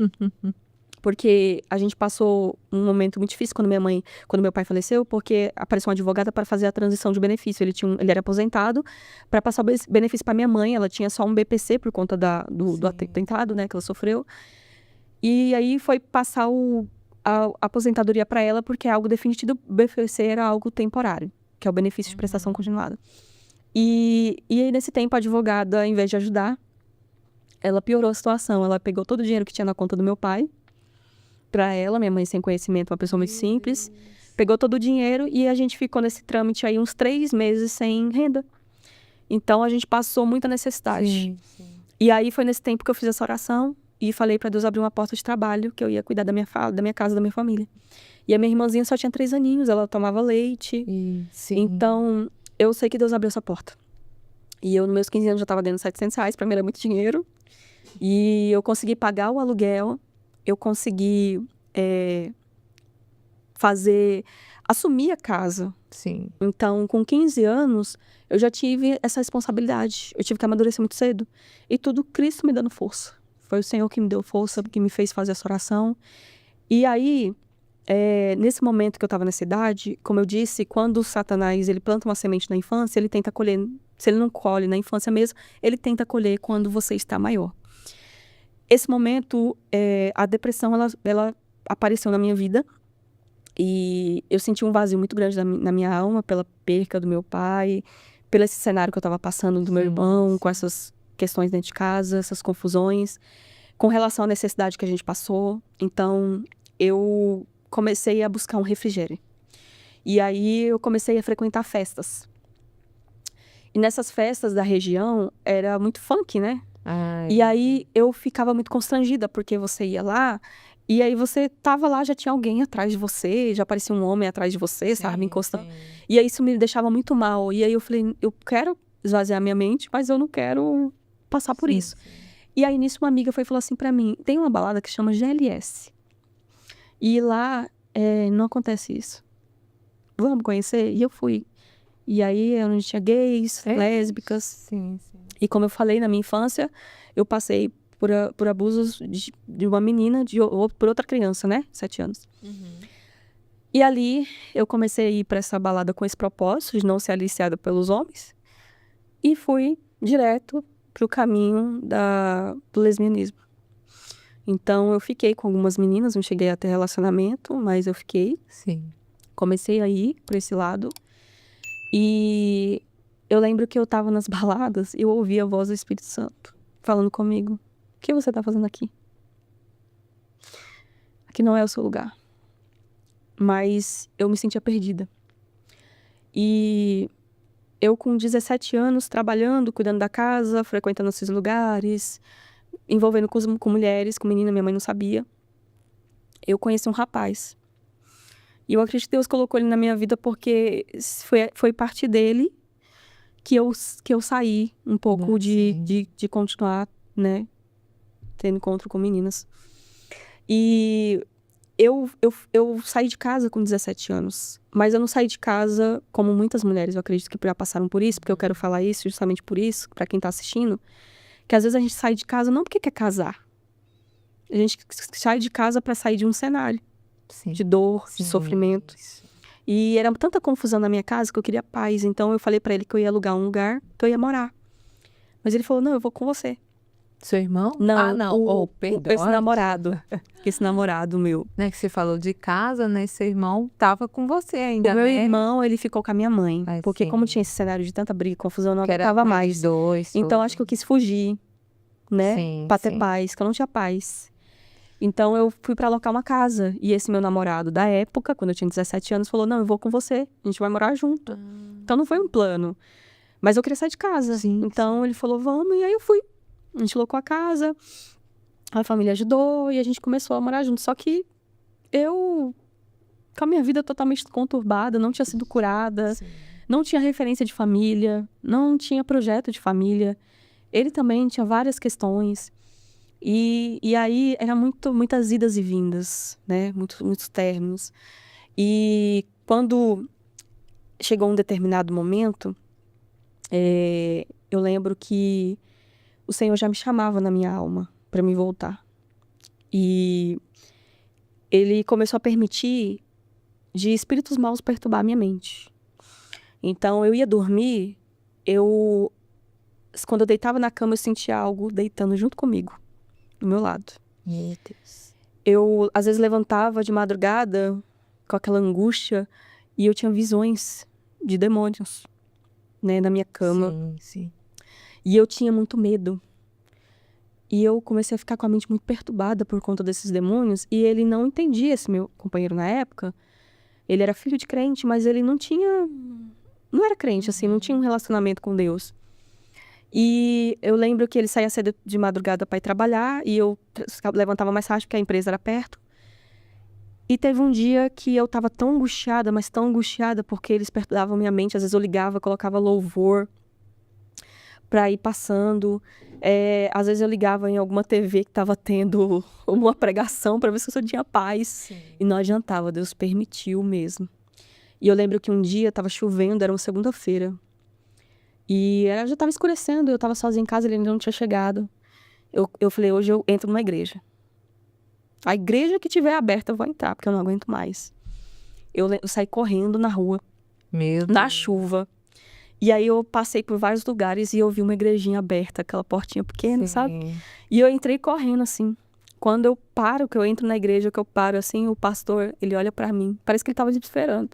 Porque a gente passou um momento muito difícil quando meu pai faleceu, porque apareceu uma advogada para fazer a transição de benefício. Ele era aposentado, para passar o benefício para minha mãe. Ela tinha só um BPC por conta do atentado, né, que ela sofreu. E aí foi passar a aposentadoria para ela, porque é algo definitivo. O BPC era algo temporário, que é o benefício de prestação continuada. E aí, nesse tempo, a advogada, ao invés de ajudar, ela piorou a situação. Ela pegou todo o dinheiro que tinha na conta do meu pai, para ela, minha mãe sem conhecimento, uma pessoa muito simples, pegou todo o dinheiro e a gente ficou nesse trâmite aí uns 3 meses sem renda. Então, a gente passou muita necessidade. Sim. E aí, foi nesse tempo que eu fiz essa oração e falei para Deus abrir uma porta de trabalho, que eu ia cuidar da minha casa, da minha família. E a minha irmãzinha só tinha 3 aninhos, ela tomava leite. Então, eu sei que Deus abriu essa porta. E eu, nos meus 15 anos, já estava dando R$700, para mim era muito dinheiro. E eu consegui pagar o aluguel, eu consegui assumir a casa. Sim. Então, com 15 anos, eu já tive essa responsabilidade. Eu tive que amadurecer muito cedo. E tudo Cristo me dando força. Foi o Senhor que me deu força, que me fez fazer essa oração. E aí, nesse momento que eu estava nessa idade, como eu disse, quando o Satanás ele planta uma semente na infância, ele tenta colher. Se ele não colhe na infância mesmo, ele tenta colher quando você está maior. Esse momento, a depressão, ela apareceu na minha vida. E eu senti um vazio muito grande na minha alma pela perca do meu pai, pelo esse cenário que eu estava passando do meu irmão, com essas questões dentro de casa, essas confusões, com relação à necessidade que a gente passou. Então, eu comecei a buscar um refrigério. E aí, eu comecei a frequentar festas. E nessas festas da região, era muito funk, né? E aí, eu ficava muito constrangida, porque você ia lá E aí você tava lá, já tinha alguém atrás de você, já aparecia um homem atrás de você, sabe, me encostando. Sim. E aí isso me deixava muito mal. E aí eu falei, eu quero esvaziar minha mente, mas eu não quero passar por Sim, isso. sim. E aí nisso uma amiga foi e falou assim pra mim, tem uma balada que chama GLS. E lá não acontece isso. Vamos conhecer? E eu fui. E aí é onde tinha gays, lésbicas. Sim, sim. E como eu falei, na minha infância, eu passei por abusos de uma menina, por outra criança, né? 7 anos. E ali eu comecei a ir para essa balada com esse propósito de não ser aliciada pelos homens. E fui direto pro caminho do lesbianismo. Então eu fiquei com algumas meninas, não cheguei a ter relacionamento, mas eu fiquei. Sim. Comecei a ir por esse lado. E eu lembro que eu tava nas baladas e eu ouvi a voz do Espírito Santo falando comigo. O que você tá fazendo aqui? Aqui não é o seu lugar. Mas eu me sentia perdida. E eu com 17 anos, trabalhando, cuidando da casa, frequentando esses lugares, envolvendo com mulheres, com menina, minha mãe não sabia. Eu conheci um rapaz. E eu acredito que Deus colocou ele na minha vida porque foi parte dele que eu saí um pouco de continuar, né, tendo encontro com meninas. E eu saí de casa com 17 anos, mas eu não saí de casa como muitas mulheres, eu acredito que já passaram por isso, porque eu quero falar isso justamente por isso, pra quem tá assistindo, que às vezes a gente sai de casa não porque quer casar. A gente sai de casa pra sair de um cenário Sim. de dor, de Sim. sofrimento. E era tanta confusão na minha casa que eu queria paz. Então eu falei pra ele que eu ia alugar um lugar que eu ia morar. Mas ele falou, não, eu vou com você. Seu irmão? Não, Ah, não. Perdão. esse namorado. Esse namorado meu. Né, que você falou de casa, né? Seu irmão tava com você ainda, O meu né? irmão, ele ficou com a minha mãe. Ah, Porque sim. como tinha esse cenário de tanta briga e confusão, eu não Que era aguentava mais mais. de dois. Então acho que eu quis fugir, né? Sim, Pra ter sim. paz, que eu não tinha paz. Então eu fui pra alocar uma casa. E esse meu namorado da época, quando eu tinha 17 anos, falou, não, eu vou com você. A gente vai morar junto. Então não foi um plano. Mas eu queria sair de casa. Sim, Então ele falou, vamos. E aí eu fui. A gente alocou a casa. A família ajudou e a gente começou a morar junto. Só que eu, com a minha vida totalmente conturbada, não tinha sido curada, Sim. não tinha referência de família, não tinha projeto de família. Ele também tinha várias questões. E aí era muitas idas e vindas, né? Muitos términos. E quando chegou um determinado momento, eu lembro que o Senhor já me chamava na minha alma para me voltar. E ele começou a permitir de espíritos maus perturbar a minha mente. Então eu ia dormir, quando eu deitava na cama, eu sentia algo deitando junto comigo, do meu lado. Meu Deus. Eu, às vezes, levantava de madrugada com aquela angústia e eu tinha visões de demônios, né, na minha cama. Sim, sim. E eu tinha muito medo. E eu comecei a ficar com a mente muito perturbada por conta desses demônios. E ele não entendia, esse meu companheiro na época. Ele era filho de crente, mas ele não era crente, assim, não tinha um relacionamento com Deus. E eu lembro que ele saía cedo de madrugada para ir trabalhar e eu levantava mais tarde porque a empresa era perto. E teve um dia que eu tava tão angustiada, mas tão angustiada, porque eles perturbavam minha mente. Às vezes eu ligava, colocava louvor pra ir passando. Às vezes eu ligava em alguma TV que tava tendo uma pregação pra ver se eu tinha paz. Sim. E não adiantava, Deus permitiu mesmo. E eu lembro que um dia tava chovendo, era uma segunda-feira. E já tava escurecendo, eu tava sozinha em casa, ele ainda não tinha chegado. Eu falei, hoje eu entro numa igreja. A igreja que tiver aberta eu vou entrar, porque eu não aguento mais. Eu saí correndo na rua, Meu na Deus. chuva. E aí eu passei por vários lugares e eu vi uma igrejinha aberta, aquela portinha pequena, sabe? Sim. E eu entrei correndo, assim. Quando eu paro, que eu entro na igreja, que eu paro, assim, o pastor, ele olha pra mim. Parece que ele tava me esperando.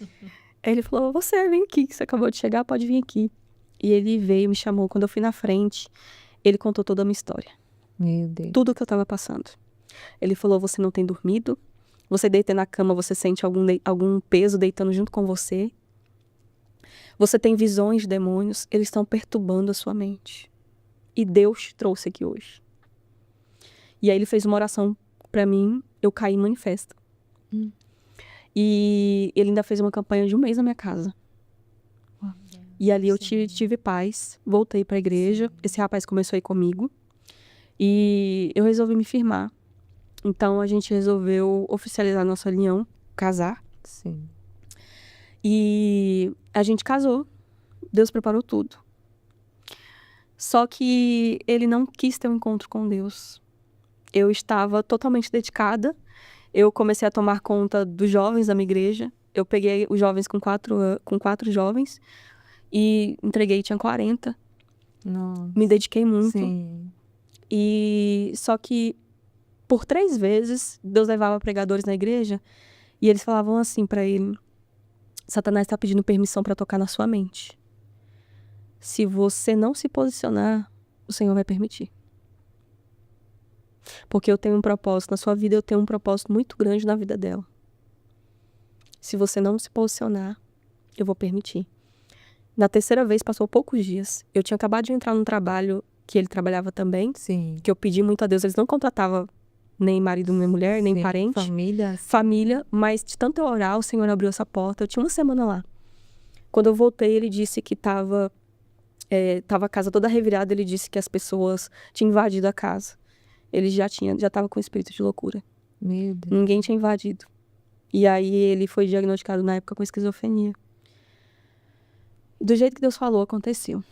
Aí ele falou, você, vem aqui, que você acabou de chegar, pode vir aqui. E ele veio, me chamou. Quando eu fui na frente, ele contou toda a minha história. Meu Deus. Tudo que eu tava passando. Ele falou, você não tem dormido? Você deita na cama, você sente algum peso deitando junto com você? Você tem visões de demônios, eles estão perturbando a sua mente. E Deus te trouxe aqui hoje. E aí ele fez uma oração pra mim, eu caí em manifesto. E ele ainda fez uma campanha de 1 mês na minha casa. E ali eu tive paz, voltei pra igreja. Esse rapaz começou a ir comigo. E eu resolvi me firmar. Então a gente resolveu oficializar nossa união, casar. Sim. E a gente casou. Deus preparou tudo. Só que ele não quis ter um encontro com Deus. Eu estava totalmente dedicada. Eu comecei a tomar conta dos jovens da minha igreja. Eu peguei os jovens com quatro jovens e entreguei, tinha 40. Nossa. Me dediquei muito. Sim. E só que por 3 vezes Deus levava pregadores na igreja e eles falavam assim pra ele: Satanás está pedindo permissão para tocar na sua mente. Se você não se posicionar, o Senhor vai permitir. Porque eu tenho um propósito na sua vida, eu tenho um propósito muito grande na vida dela. Se você não se posicionar, eu vou permitir. Na 3ª vez, passou poucos dias. Eu tinha acabado de entrar num trabalho que ele trabalhava também, Sim. que eu pedi muito a Deus. Eles não contratavam nem marido, nem mulher, nem Sim. parente. Família, Mas de tanto eu orar, o Senhor abriu essa porta. Eu tinha 1 semana lá. Quando eu voltei, ele disse que tava a casa toda revirada. Ele disse que as pessoas tinham invadido a casa. Ele já tava com espírito de loucura. Meu Deus. Ninguém tinha invadido. E aí ele foi diagnosticado na época com esquizofrenia. Do jeito que Deus falou, aconteceu.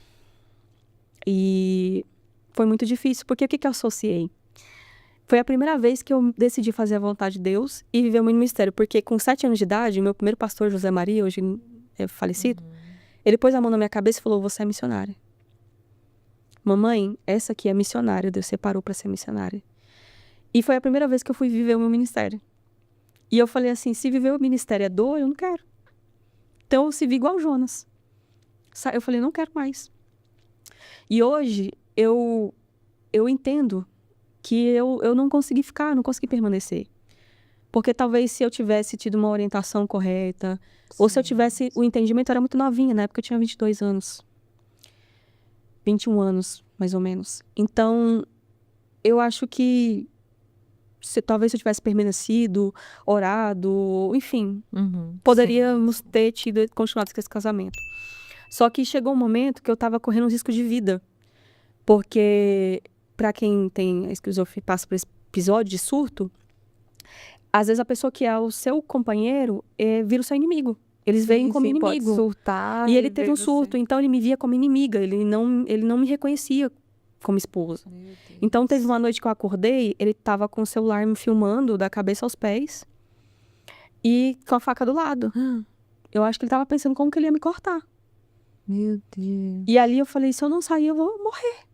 E foi muito difícil, porque o que eu associei? Foi a primeira vez que eu decidi fazer a vontade de Deus e viver o meu ministério. Porque com 7 anos de idade, meu primeiro pastor, José Maria, hoje é falecido, ele pôs a mão na minha cabeça e falou: você é missionária. Mamãe, essa aqui é missionária. Deus separou para ser missionária. E foi a primeira vez que eu fui viver o meu ministério. E eu falei assim: se viver o ministério é dor, eu não quero. Então eu servi igual Jonas. Eu falei: não quero mais. E hoje eu entendo que eu não consegui ficar, não consegui permanecer. Porque talvez se eu tivesse tido uma orientação correta, ou se eu tivesse o entendimento, eu era muito novinha, na época eu tinha 22 anos. 21 anos, mais ou menos. Então, eu acho que talvez se eu tivesse permanecido, orado, enfim, poderíamos ter continuado com esse casamento. Só que chegou um momento que eu tava correndo um risco de vida. Porque, pra quem tem esquizofrenia, passa por esse episódio de surto, às vezes a pessoa que é o seu companheiro vira o seu inimigo. Eles veem como inimigo. Pode surtar. E ele teve um surto, então ele me via como inimiga. Ele não me reconhecia como esposa. Então teve uma noite que eu acordei, ele tava com o celular me filmando da cabeça aos pés e com a faca do lado. Eu acho que ele tava pensando como que ele ia me cortar. Meu Deus. E ali eu falei: se eu não sair, eu vou morrer.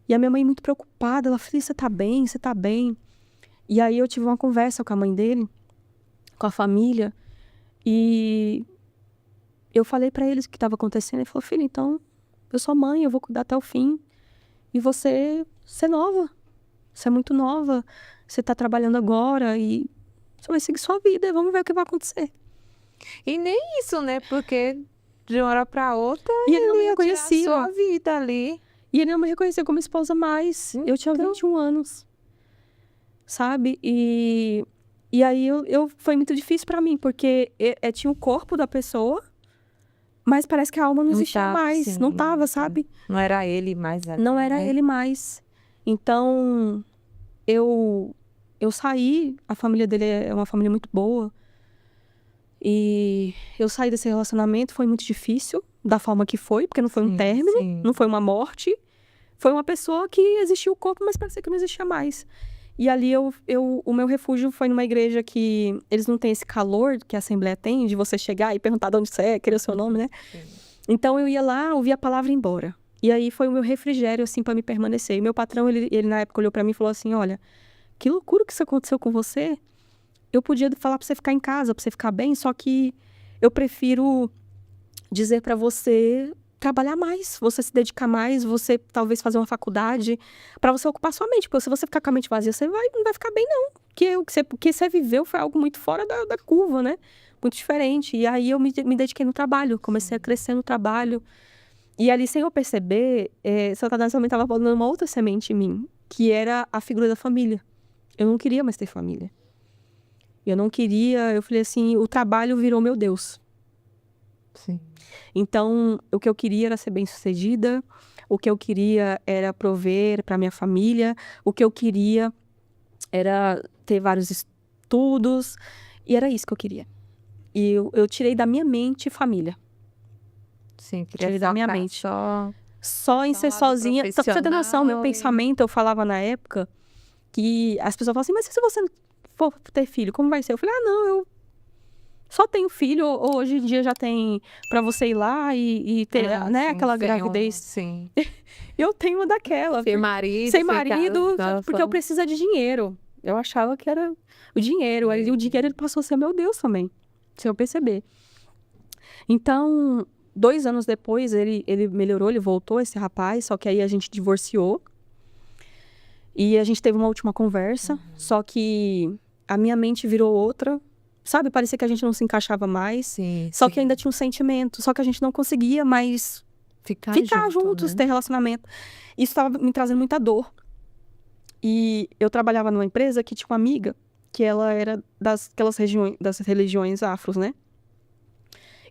E a minha mãe muito preocupada, ela falou: você tá bem? Você tá bem? E aí eu tive uma conversa com a mãe dele, com a família, e eu falei pra eles o que estava acontecendo. Ele falou: filha, então eu sou mãe, eu vou cuidar até o fim. E você é nova, você é muito nova, você tá trabalhando agora e você vai seguir sua vida, vamos ver o que vai acontecer. E nem isso, né? Porque de uma hora pra outra, E ele não me ia tirar reconhecia. sua vida ali. E ele não me reconhecia como esposa mais. Eu tinha 21 anos. Sabe? E aí foi muito difícil pra mim, porque tinha o corpo da pessoa, mas parece que a alma não existia mais. Sim, não tava, sabe? Não era ele mais. Não era ele mais. Então, eu saí, a família dele é uma família muito boa. E eu saí desse relacionamento, foi muito difícil, da forma que foi, porque não foi um término, não foi uma morte. Foi uma pessoa que existia o corpo, mas parecia que não existia mais. E ali o meu refúgio foi numa igreja que eles não têm esse calor que a Assembleia tem, de você chegar e perguntar de onde você é, querer o seu nome, né? Então eu ia lá, ouvia a palavra e ia embora. E aí foi o meu refrigério, assim, pra me permanecer. E meu patrão, ele na época olhou pra mim e falou assim: olha, que loucura que isso aconteceu com você. Eu podia falar pra você ficar em casa, pra você ficar bem, só que eu prefiro dizer pra você trabalhar mais, você se dedicar mais, você talvez fazer uma faculdade pra você ocupar sua mente, porque se você ficar com a mente vazia, você não vai ficar bem, não. Porque o que você viveu foi algo muito fora da curva, né? Muito diferente. E aí eu me dediquei no trabalho, comecei a crescer no trabalho. E ali, sem eu perceber, Satanás também estava plantando uma outra semente em mim, que era a figura da família. Eu não queria mais ter família. Eu não queria, eu falei assim, o trabalho virou meu Deus. Sim. Então, o que eu queria era ser bem-sucedida, o que eu queria era prover para minha família, o que eu queria era ter vários estudos, e era isso que eu queria. E eu tirei da minha mente família. Sim, queria Tirei da minha focar mente. só Só em no ser lado sozinha. Pra você ter noção, meu profissional e- pensamento, eu falava na época que as pessoas falavam assim, mas se você não for ter filho, como vai ser? Eu falei, não, eu só tenho filho, ou hoje em dia já tem pra você ir lá e ter, né, sim, aquela tem gravidez. sim. Eu tenho uma daquela. Ser marido, Sem ser marido, casado, porque eu preciso de dinheiro. Eu achava que era o dinheiro. Aí o dinheiro ele passou a ser meu Deus também, se eu perceber. Então, 2 anos depois, ele melhorou, ele voltou, esse rapaz, só que aí a gente divorciou. E a gente teve uma última conversa, só que a minha mente virou outra. Sabe, parecia que a gente não se encaixava mais. Sim, Só que ainda tinha um sentimento, só que a gente não conseguia mais ficar juntos, né? ter relacionamento. Isso estava me trazendo muita dor. E eu trabalhava numa empresa que tinha uma amiga que ela era das religiões afros, né?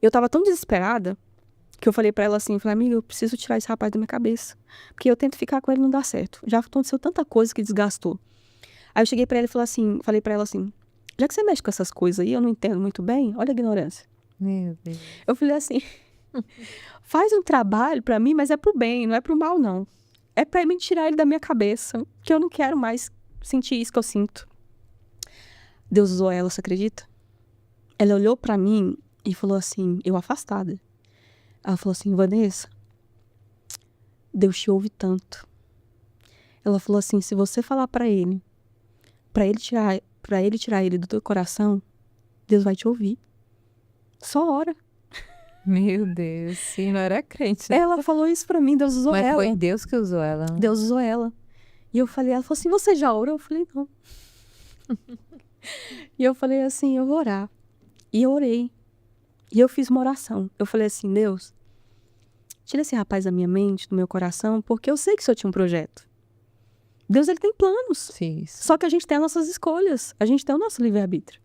Eu tava tão desesperada que eu falei pra ela assim, falei, amiga, eu preciso tirar esse rapaz da minha cabeça, porque eu tento ficar com ele e não dá certo. Já aconteceu tanta coisa que desgastou. Aí eu cheguei pra ela e falei pra ela assim, já que você mexe com essas coisas aí, eu não entendo muito bem, olha a ignorância. Meu Deus. Eu falei assim, faz um trabalho pra mim, mas é pro bem, não é pro mal, não. É pra me tirar ele da minha cabeça, que eu não quero mais sentir isso que eu sinto. Deus usou ela, você acredita? Ela olhou pra mim e falou assim, eu afastada. Ela falou assim, Vanessa, Deus te ouve tanto. Ela falou assim, se você falar pra ele tirar ele do teu coração, Deus vai te ouvir. Só ora. Meu Deus, sim, não era crente, né? Ela falou isso pra mim, Deus usou Mas ela. foi Deus que usou ela. Deus usou ela. E eu falei, ela falou assim, você já orou? Eu falei, não. E eu falei assim, eu vou orar. E eu orei. E eu fiz uma oração. Eu falei assim, Deus, tira esse rapaz da minha mente, do meu coração, porque eu sei que o Senhor tinha um projeto. Deus, ele tem planos. Sim. Só que a gente tem as nossas escolhas. A gente tem o nosso livre-arbítrio.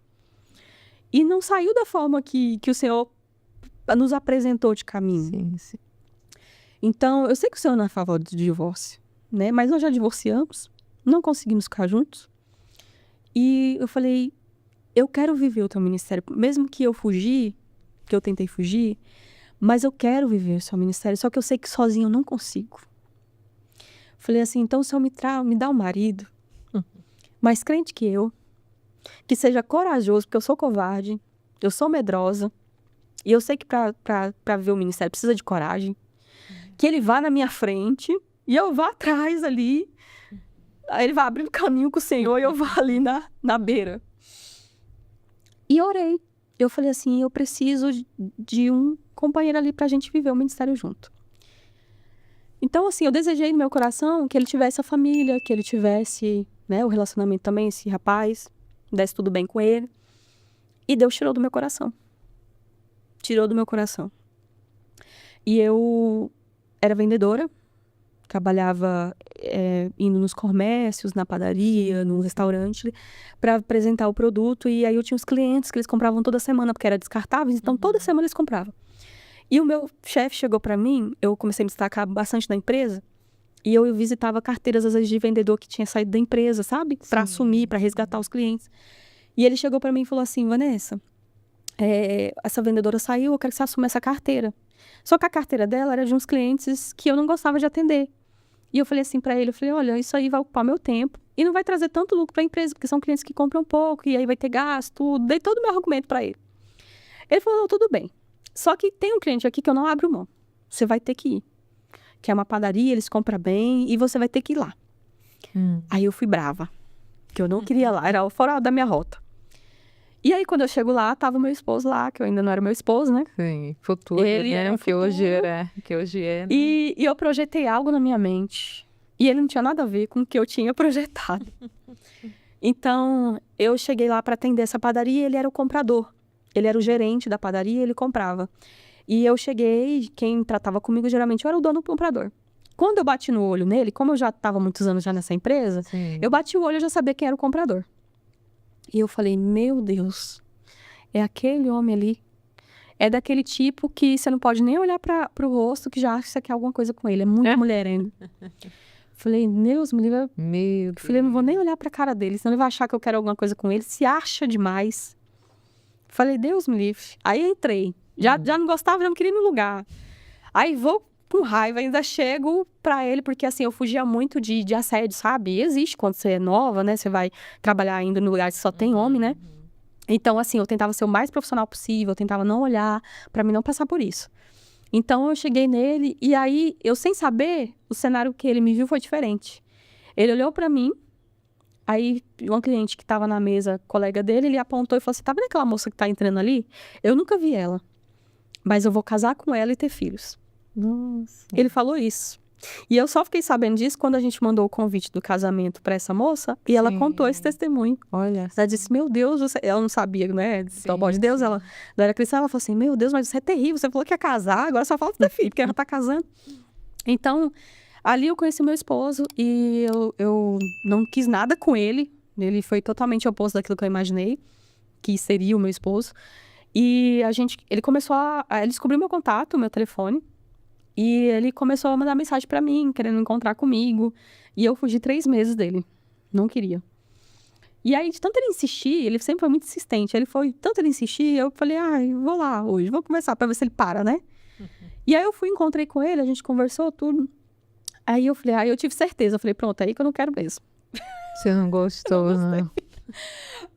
E não saiu da forma que o Senhor nos apresentou de caminho. Sim. Então, eu sei que o Senhor não é a favor do divórcio, né? Mas nós já divorciamos, não conseguimos ficar juntos. E eu falei, eu quero viver o teu ministério. Mesmo que eu tentei fugir, mas eu quero viver o seu ministério. Só que eu sei que sozinho eu não consigo. Falei assim, então o Senhor me dá um marido mais crente que eu, que seja corajoso, porque eu sou covarde, eu sou medrosa, e eu sei que para viver o ministério precisa de coragem. Que ele vá na minha frente e eu vá atrás ali. Aí ele vai abrindo caminho com o Senhor e eu vá ali na beira. E orei. Eu falei assim, eu preciso de um companheiro ali pra gente viver o ministério junto. Então, assim, eu desejei no meu coração que ele tivesse a família, que ele tivesse, né, o relacionamento também, esse rapaz, desse tudo bem com ele. E Deus tirou do meu coração. Tirou do meu coração. E eu era vendedora, trabalhava indo nos comércios, na padaria, no restaurante, para apresentar o produto. E aí eu tinha os clientes que eles compravam toda semana, porque era descartáveis, então toda semana eles compravam. E o meu chefe chegou para mim, eu comecei a me destacar bastante na empresa, e eu visitava carteiras, às vezes, de vendedor que tinha saído da empresa, sabe? Para assumir, para resgatar os clientes. E ele chegou para mim e falou assim, Vanessa, essa vendedora saiu, eu quero que você assuma essa carteira. Só que a carteira dela era de uns clientes que eu não gostava de atender. E eu falei assim para ele, eu falei, olha, isso aí vai ocupar meu tempo e não vai trazer tanto lucro para a empresa, porque são clientes que compram pouco e aí vai ter gasto, tudo. Dei todo o meu argumento para ele. Ele falou, tudo bem. Só que tem um cliente aqui que eu não abro mão. Você vai ter que ir. Que é uma padaria, eles compram bem e você vai ter que ir lá. Aí eu fui brava, que eu não queria ir lá, era fora da minha rota. E aí, quando eu chego lá, tava o meu esposo lá, que eu ainda não era meu esposo, né? Sim, futuro, Ele né? era Que hoje futuro. é, né? E eu projetei algo na minha mente. E ele não tinha nada a ver com o que eu tinha projetado. Então, eu cheguei lá para atender essa padaria e ele era o comprador. Ele era o gerente da padaria e ele comprava. E eu cheguei, quem tratava comigo geralmente era o dono do comprador. quando eu bati no olho nele, como eu já estava muitos anos já nessa empresa, Sim. eu bati o olho e já sabia quem era o comprador. E eu falei, meu Deus, é aquele homem ali. É daquele tipo que você não pode nem olhar pro rosto que já acha que você quer alguma coisa com ele. É muito mulherengo. Falei, Deus me livre. Meu Falei, não vou nem olhar pra cara dele, senão ele vai achar que eu quero alguma coisa com ele. Se acha demais. Falei, Deus me livre. Aí entrei. Já não gostava, já não queria ir no lugar. Aí vou com raiva, ainda chego pra ele, porque assim, eu fugia muito de assédio, sabe? E existe quando você é nova, né? Você vai trabalhar ainda no lugar que só tem homem, né? Então, assim, eu tentava ser o mais profissional possível, eu tentava não olhar, pra mim não passar por isso. Então, eu cheguei nele, e aí, eu sem saber, o cenário que ele me viu foi diferente. Ele olhou pra mim, aí, uma cliente que tava na mesa, colega dele, ele apontou e falou assim, tá vendo aquela moça que tá entrando ali? Eu nunca vi ela, mas eu vou casar com ela e ter filhos. Nossa. Ele falou isso. E eu só fiquei sabendo disso quando a gente mandou o convite do casamento pra essa moça, e ela contou esse testemunho. Olha. Ela disse, meu Deus, ela não sabia, né? Então, bom de Deus, ela não era cristã, ela falou assim, meu Deus, mas você é terrível, você falou que ia casar, agora só falta ter filho, porque ela tá casando. Então, ali eu conheci meu esposo e eu não quis nada com ele. Ele foi totalmente oposto daquilo que eu imaginei, que seria o meu esposo. E ele começou ele descobriu meu contato, meu telefone, e ele começou a mandar mensagem pra mim, querendo encontrar comigo. E eu fugi 3 meses dele. Não queria. E aí, de tanto ele insistir, ele sempre foi muito insistente. Tanto ele insistir, eu falei, vou lá hoje, vou conversar pra ver se ele para, né? E aí eu encontrei com ele, a gente conversou tudo. Aí eu falei, eu tive certeza. Eu falei, pronto, é aí que eu não quero mesmo. Você não gostou, não?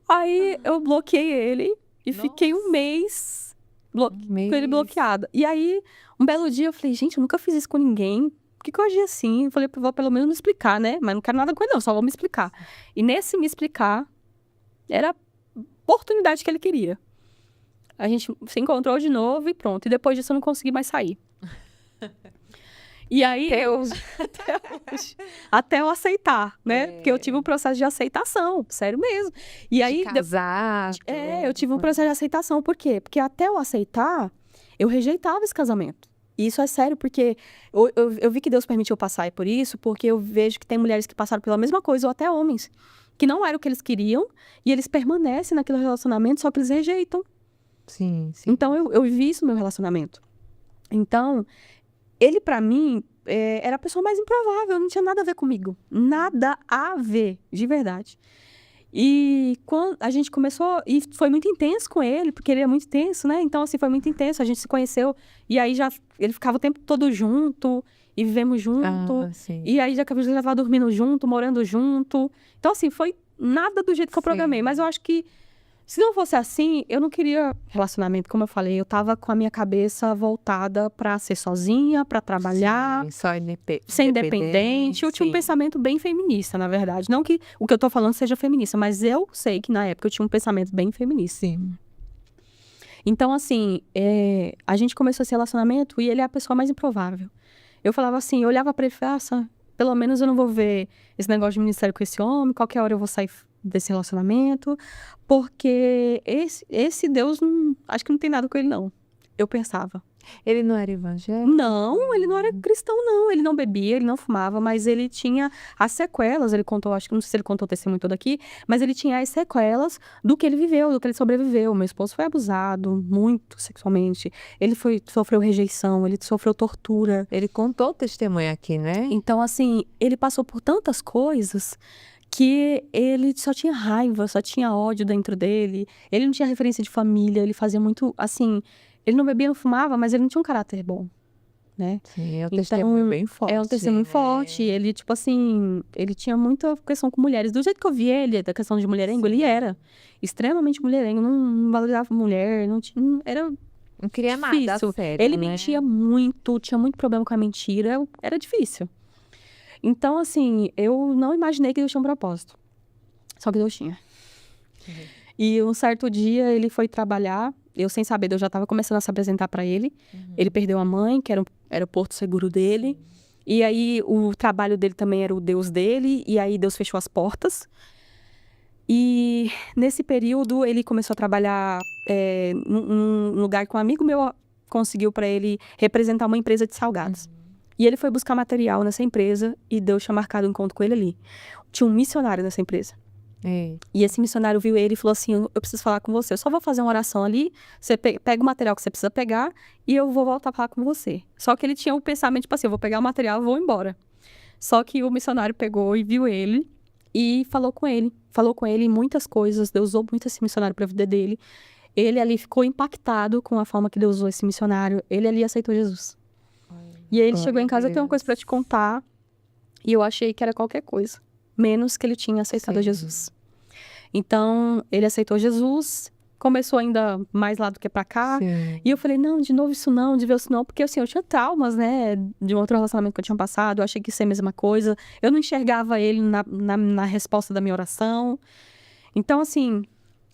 Aí eu bloqueei ele e fiquei um mês com ele bloqueada. E aí, um belo dia, eu falei, gente, eu nunca fiz isso com ninguém. Por que eu agi assim? Eu falei, vou pelo menos me explicar, né? Mas não quero nada com ele, não, só vou me explicar. E nesse me explicar, era a oportunidade que ele queria. A gente se encontrou de novo e pronto. E depois disso eu não consegui mais sair. E aí... Até hoje. Até eu aceitar, né? Porque eu tive um processo de aceitação, sério mesmo. E aí... Casar. eu tive um processo de aceitação. Por quê? Porque até eu aceitar, eu rejeitava esse casamento. E isso é sério, porque eu vi que Deus permitiu passar por isso, porque eu vejo que tem mulheres que passaram pela mesma coisa, ou até homens, que não era o que eles queriam, e eles permanecem naquele relacionamento, só que eles rejeitam. Sim. Então, eu vivi isso no meu relacionamento. Então, ele, pra mim, era a pessoa mais improvável, não tinha nada a ver comigo. Nada a ver, de verdade. E quando a gente começou, e foi muito intenso com ele, porque ele é muito intenso, né? Então, assim, foi muito intenso, a gente se conheceu, e aí ele ficava o tempo todo junto, e vivemos junto, e aí já acabamos de levar dormindo junto, morando junto. Então, assim, foi nada do jeito que eu programei, mas eu acho que se não fosse assim, eu não queria relacionamento, como eu falei, eu tava com a minha cabeça voltada pra ser sozinha, pra trabalhar, ser independente. Eu tinha um pensamento bem feminista, na verdade. Não que o que eu tô falando seja feminista, mas eu sei que na época eu tinha um pensamento bem feminista. Sim. Então, assim, a gente começou esse relacionamento e ele é a pessoa mais improvável. Eu falava assim, eu olhava pra ele e falava, pelo menos eu não vou ver esse negócio de ministério com esse homem, qualquer hora eu vou sair desse relacionamento, porque esse Deus, acho que não tem nada com ele, não. Eu pensava. Ele não era evangélico? Não, ele não era cristão, não. Ele não bebia, ele não fumava, mas ele tinha as sequelas. Ele contou, acho que não sei se ele contou o testemunho todo aqui, mas ele tinha as sequelas do que ele viveu, do que ele sobreviveu. Meu esposo foi abusado muito sexualmente. Ele sofreu rejeição, ele sofreu tortura. Ele contou o testemunho aqui, né? Então, assim, ele passou por tantas coisas que ele só tinha raiva, só tinha ódio dentro dele. Ele não tinha referência de família, ele fazia muito, assim... Ele não bebia, não fumava, mas ele não tinha um caráter bom, né? Sim, é um testemunho bem forte. É um testemunho forte. Ele, tipo assim, ele tinha muita questão com mulheres. Do jeito que eu vi ele, da questão de mulherengo, ele era extremamente mulherengo. Não valorizava mulher, não tinha... Era não queria nada difícil. sério, Ele né? mentia muito, tinha muito problema com a mentira. Era difícil. Então, assim, eu não imaginei que Deus tinha um propósito. Só que Deus tinha. E um certo dia, ele foi trabalhar. Eu, sem saber, eu já estava começando a se apresentar para ele. Ele perdeu a mãe, que era o porto seguro dele. E aí, o trabalho dele também era o Deus dele. E aí, Deus fechou as portas. E nesse período, ele começou a trabalhar num lugar que um amigo meu conseguiu para ele representar uma empresa de salgados. E ele foi buscar material nessa empresa e Deus tinha marcado um encontro com ele ali. Tinha um missionário nessa empresa. É. E esse missionário viu ele e falou assim, eu preciso falar com você. Eu só vou fazer uma oração ali, você pega o material que você precisa pegar e eu vou voltar a falar com você. Só que ele tinha um pensamento, tipo assim, eu vou pegar o material e vou embora. Só que o missionário pegou e viu ele e falou com ele. Falou com ele em muitas coisas. Deus usou muito esse missionário para a vida dele. Ele ali ficou impactado com a forma que Deus usou esse missionário. Ele ali aceitou Jesus. E aí ele chegou em casa, eu tenho uma coisa para te contar. E eu achei que era qualquer coisa. Menos que ele tinha aceitado a Jesus. Então, ele aceitou Jesus. Começou ainda mais lá do que pra cá. Sim. E eu falei, não, de novo isso não, de ver isso não. Porque assim, eu tinha traumas, né? De um outro relacionamento que eu tinha passado. Eu achei que isso é a mesma coisa. Eu não enxergava ele na resposta da minha oração. Então, assim,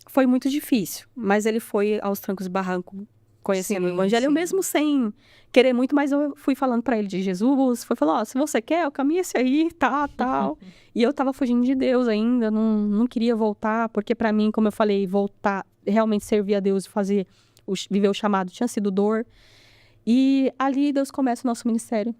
foi muito difícil. Mas ele foi aos trancos e barrancos conhecendo o evangelho. Eu mesmo sem querer muito, mas eu fui falando pra ele de Jesus. Foi falar, ó, se você quer, o caminho é esse aí, tal. E eu tava fugindo de Deus ainda, não queria voltar. Porque pra mim, como eu falei, voltar, realmente servir a Deus e viver o chamado tinha sido dor. E ali Deus começa o nosso ministério.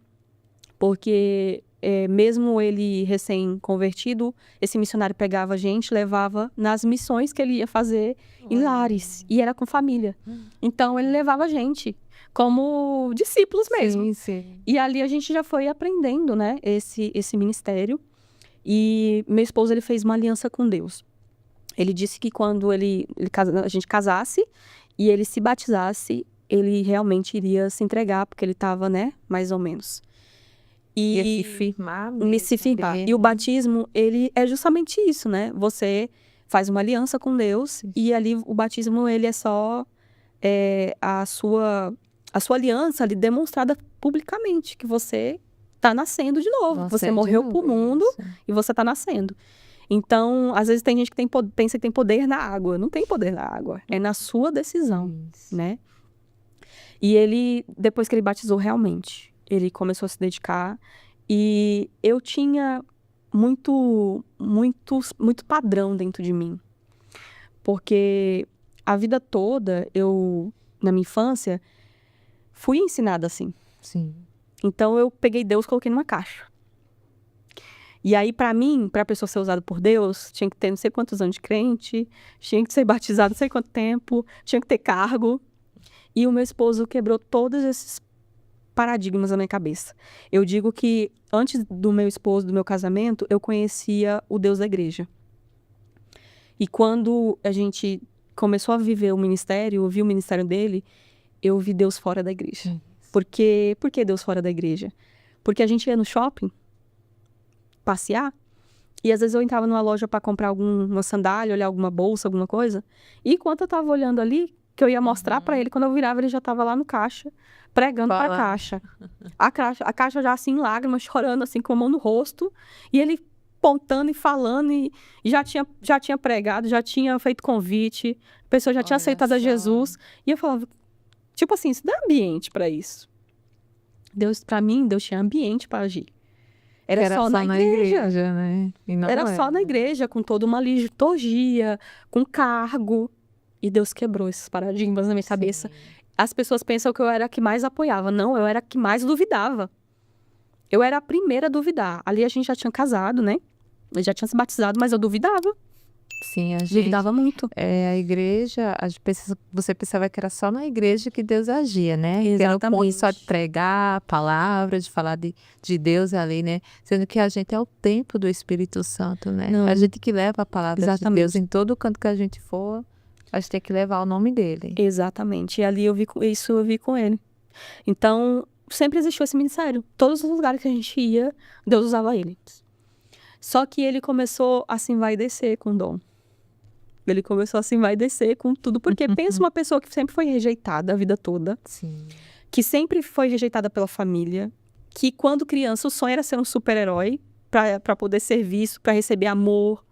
Porque mesmo ele recém-convertido, esse missionário pegava a gente, levava nas missões que ele ia fazer em lares. E era com família. Então, ele levava a gente como discípulos mesmo. Sim, sim. E ali a gente já foi aprendendo, né, esse ministério. E meu esposo, ele fez uma aliança com Deus. Ele disse que quando a gente casasse e ele se batizasse, ele realmente iria se entregar, porque ele estava, né, mais ou menos. Ia se firmar mesmo. Me se firmar. E o batismo, ele é justamente isso, né? Você faz uma aliança com Deus e ali o batismo, ele é só a sua aliança ali demonstrada publicamente, que você tá nascendo de novo. Você morreu pro mundo e você tá nascendo. Então, às vezes tem gente que pensa que tem poder na água. Não tem poder na água. É na sua decisão, né? E ele, depois que ele batizou realmente, ele começou a se dedicar. E eu tinha muito padrão dentro de mim. Porque a vida toda, na minha infância, fui ensinada assim. Sim. Então, eu peguei Deus e coloquei numa caixa. E aí, pra mim, pra pessoa ser usada por Deus, tinha que ter não sei quantos anos de crente, tinha que ser batizado não sei quanto tempo, tinha que ter cargo. E o meu esposo quebrou todos esses paradigmas na minha cabeça. Eu digo que antes do meu esposo, do meu casamento, eu conhecia o Deus da igreja. E quando a gente começou a viver o ministério, ouvir o ministério dele, eu vi Deus fora da igreja. Por que Deus fora da igreja? Porque a gente ia no shopping passear e às vezes eu entrava numa loja para comprar alguma sandália, olhar alguma bolsa, alguma coisa. E enquanto eu tava olhando ali, que eu ia mostrar para ele, quando eu virava, ele já tava lá no caixa, pregando para a caixa. A caixa já assim, lágrimas, chorando assim, com a mão no rosto. E ele apontando e falando, e já tinha pregado, já tinha feito convite, a pessoa já tinha aceitado a Jesus. E eu falava, tipo assim, isso dá ambiente para isso. Para mim, Deus tinha ambiente para agir. Era só na igreja, né? E não era só na igreja, com toda uma liturgia, com cargo. E Deus quebrou esses paradigmas na minha cabeça. As pessoas pensam que eu era a que mais apoiava. Não, eu era a que mais duvidava. Eu era a primeira a duvidar. Ali a gente já tinha casado, né? Eu já tinha se batizado, mas eu duvidava. Sim, a gente... Duvidava muito. A igreja, você pensava que era só na igreja que Deus agia, né? Exatamente. Que era o só de pregar a palavra, de falar de Deus ali, né? Sendo que a gente é o templo do Espírito Santo, né? Não. A gente que leva a palavra Exatamente. de Deus em todo canto que a gente for, a gente tem que levar o nome dele. Exatamente. E ali eu vi com ele. Então, sempre existiu esse ministério. Todos os lugares que a gente ia, Deus usava ele. Só que ele começou a se envaidecer com o dom. Ele começou a se envaidecer com tudo. Porque pensa uma pessoa que sempre foi rejeitada a vida toda. Sim. Que sempre foi rejeitada pela família. Que quando criança o sonho era ser um super-herói. Para poder ser visto, para receber amor.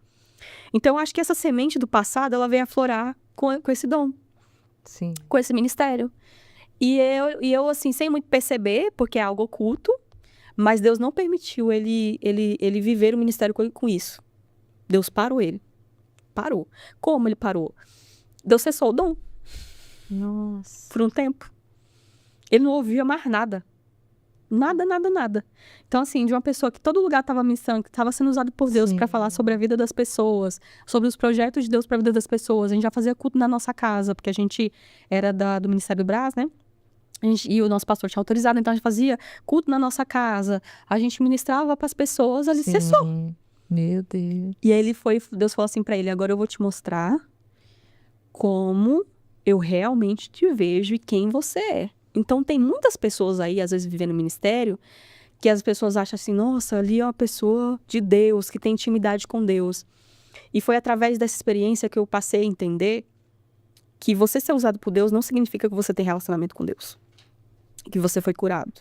Então, eu acho que essa semente do passado, ela veio aflorar com esse dom. Sim. Com esse ministério. E eu, assim, sem muito perceber, porque é algo oculto, mas Deus não permitiu ele viver o ministério com isso. Deus parou ele. Parou. Como ele parou? Deus cessou o dom. Nossa. Por um tempo. Ele não ouvia mais nada. Nada, nada, nada. Então, assim, de uma pessoa que todo lugar estava ministrando, que estava sendo usado por Deus Sim. para falar sobre a vida das pessoas, sobre os projetos de Deus para a vida das pessoas. A gente já fazia culto na nossa casa, porque a gente era do Ministério do Brás, né? E o nosso pastor tinha autorizado, então a gente fazia culto na nossa casa. A gente ministrava para as pessoas, ali cessou. Sim. Meu Deus. E aí Deus falou assim para ele: agora eu vou te mostrar como eu realmente te vejo e quem você é. Então tem muitas pessoas aí, às vezes vivendo no ministério, que as pessoas acham assim, nossa, ali é uma pessoa de Deus, que tem intimidade com Deus. E foi através dessa experiência que eu passei a entender que você ser usado por Deus não significa que você tem relacionamento com Deus. Que você foi curado.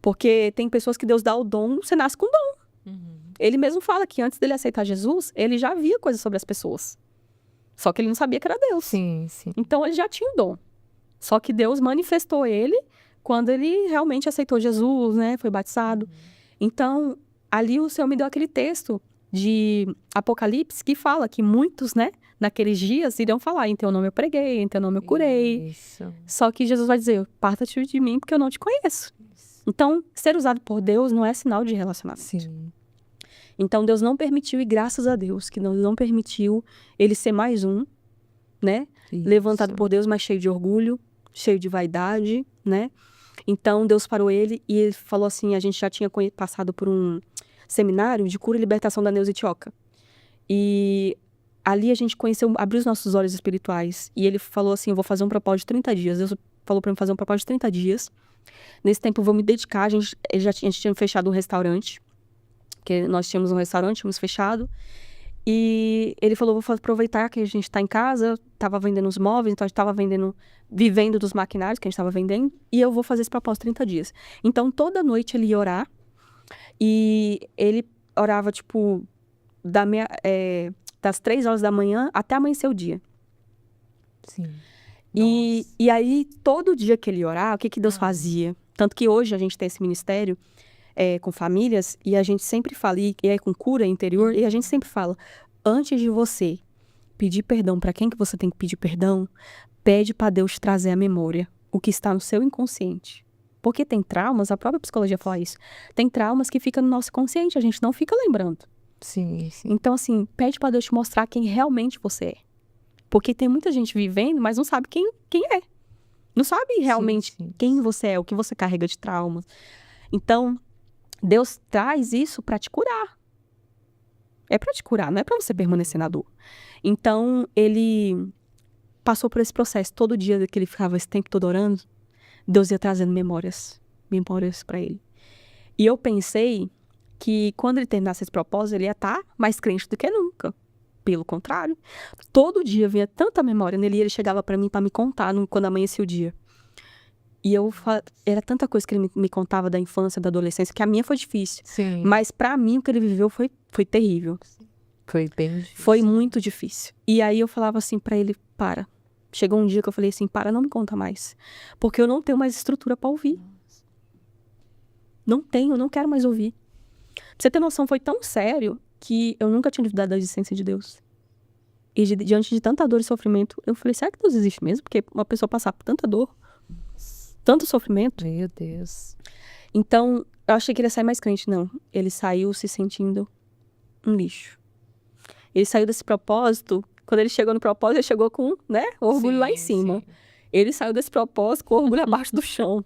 Porque tem pessoas que Deus dá o dom, você nasce com dom. Ele mesmo fala que antes dele aceitar Jesus, ele já via coisas sobre as pessoas. Só que ele não sabia que era Deus. Sim, sim. Então ele já tinha o dom. Só que Deus manifestou ele quando ele realmente aceitou Jesus, né? Foi batizado. Então, ali o Senhor me deu aquele texto de Apocalipse que fala que muitos, né? Naqueles dias irão falar, em teu nome eu preguei, em teu nome eu curei. Isso. Só que Jesus vai dizer, parta-te de mim porque eu não te conheço. Então, ser usado por Deus não é sinal de relacionamento. Sim. Então, Deus não permitiu, e graças a Deus, que Deus não permitiu ele ser mais um, né? Levantado por Deus, mas cheio de orgulho, cheio de vaidade, né? Então, Deus parou ele e ele falou assim, a gente já tinha passado por um seminário de cura e libertação da Neuza Itioca. E ali a gente conheceu, abriu os nossos olhos espirituais. E ele falou assim, eu vou fazer um propósito de 30 dias. Deus falou pra mim fazer um propósito de 30 dias. Nesse tempo eu vou me dedicar. A gente tinha fechado um restaurante. Porque nós tínhamos um restaurante, tínhamos fechado. E ele falou, vou aproveitar que a gente tá em casa, tava vendendo os móveis, então a gente tava vivendo dos maquinários que a gente tava vendendo, e eu vou fazer esse propósito 30 dias. Então, toda noite ele ia orar, e ele orava, tipo, das 3 horas da manhã até amanhecer o dia. Sim. E aí, todo dia que ele ia orar, o que Deus fazia? Tanto que hoje a gente tem esse ministério com famílias, e a gente sempre fala, e é com cura interior, e a gente sempre fala, antes de você pedir perdão para quem que você tem que pedir perdão, pede para Deus trazer à memória o que está no seu inconsciente. Porque tem traumas, a própria psicologia fala isso, tem traumas que ficam no nosso consciente, a gente não fica lembrando. Sim, sim. Então, assim, pede para Deus te mostrar quem realmente você é. Porque tem muita gente vivendo, mas não sabe quem é. Não sabe realmente sim. quem você é, o que você carrega de traumas. Então, Deus traz isso para te curar. É para te curar, não é para você permanecer na dor. Então, ele passou por esse processo. Todo dia que ele ficava esse tempo todo orando, Deus ia trazendo memórias para ele. E eu pensei que quando ele terminasse esse propósito, ele ia estar mais crente do que nunca. Pelo contrário, todo dia vinha tanta memória nele e ele chegava para mim para me contar quando amanhecia o dia. E era tanta coisa que ele me contava da infância, da adolescência, que a minha foi difícil. Sim. Mas para mim, o que ele viveu foi terrível. Foi bem difícil. Foi muito difícil. E aí eu falava assim para ele, para. Chegou um dia que eu falei assim, para, não me conta mais. Porque eu não tenho mais estrutura para ouvir. Não tenho, eu não quero mais ouvir. Pra você ter noção, foi tão sério que eu nunca tinha duvidado da existência de Deus. E diante de tanta dor e sofrimento, eu falei, será que Deus existe mesmo? Porque uma pessoa passar por tanta dor, tanto sofrimento. Meu Deus. Então, eu achei que ele ia sair mais crente. Não, ele saiu se sentindo um lixo. Ele saiu desse propósito, quando ele chegou no propósito, ele chegou com, né, orgulho lá em cima. Sim. Ele saiu desse propósito com orgulho abaixo do chão.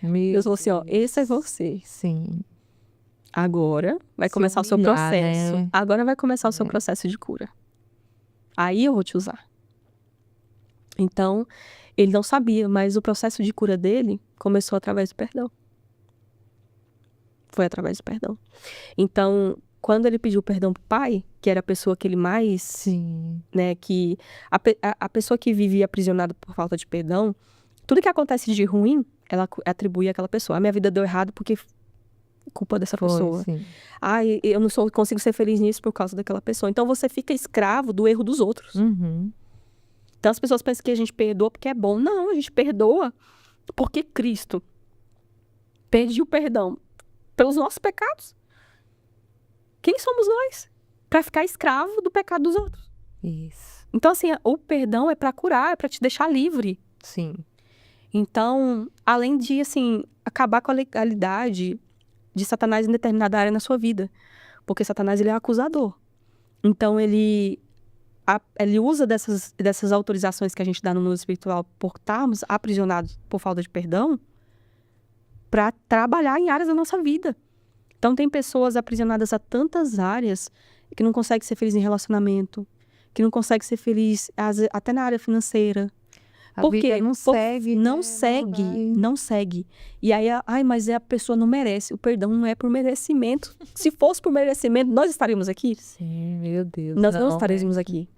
Meu Deus falou assim, ó, esse é você. Sim. Agora vai Se começar o seu humilhar, processo. né? Agora vai começar o seu processo de cura. Aí eu vou te usar. Então, ele não sabia, mas o processo de cura dele começou através do perdão. Foi através do perdão. Então, quando ele pediu perdão pro pai, que era a pessoa que ele mais, Sim. né, que a pessoa que vivia aprisionada por falta de perdão, tudo que acontece de ruim, ela atribui àquela pessoa. A minha vida deu errado porque culpa dessa pessoa. Sim. Ai, eu não consigo ser feliz nisso por causa daquela pessoa. Então você fica escravo do erro dos outros. Uhum. Então as pessoas pensam que a gente perdoa porque é bom. Não, a gente perdoa porque Cristo pediu perdão pelos nossos pecados. Quem somos nós? Para ficar escravo do pecado dos outros. Isso. Então, assim, o perdão é para curar, é para te deixar livre. Sim. Então, além de, assim, acabar com a legalidade de Satanás em determinada área na sua vida. Porque Satanás, ele é acusador. Então, ele usa dessas autorizações que a gente dá no mundo espiritual por estarmos aprisionados por falta de perdão para trabalhar em áreas da nossa vida. Então, tem pessoas aprisionadas a tantas áreas que não conseguem ser felizes em relacionamento, que não conseguem ser felizes até na área financeira. Por quê? Não segue. Não segue, não segue. E aí, mas a pessoa não merece. O perdão não é por merecimento. Se fosse por merecimento, nós estaríamos aqui? Sim, meu Deus. Nós não estaríamos aqui.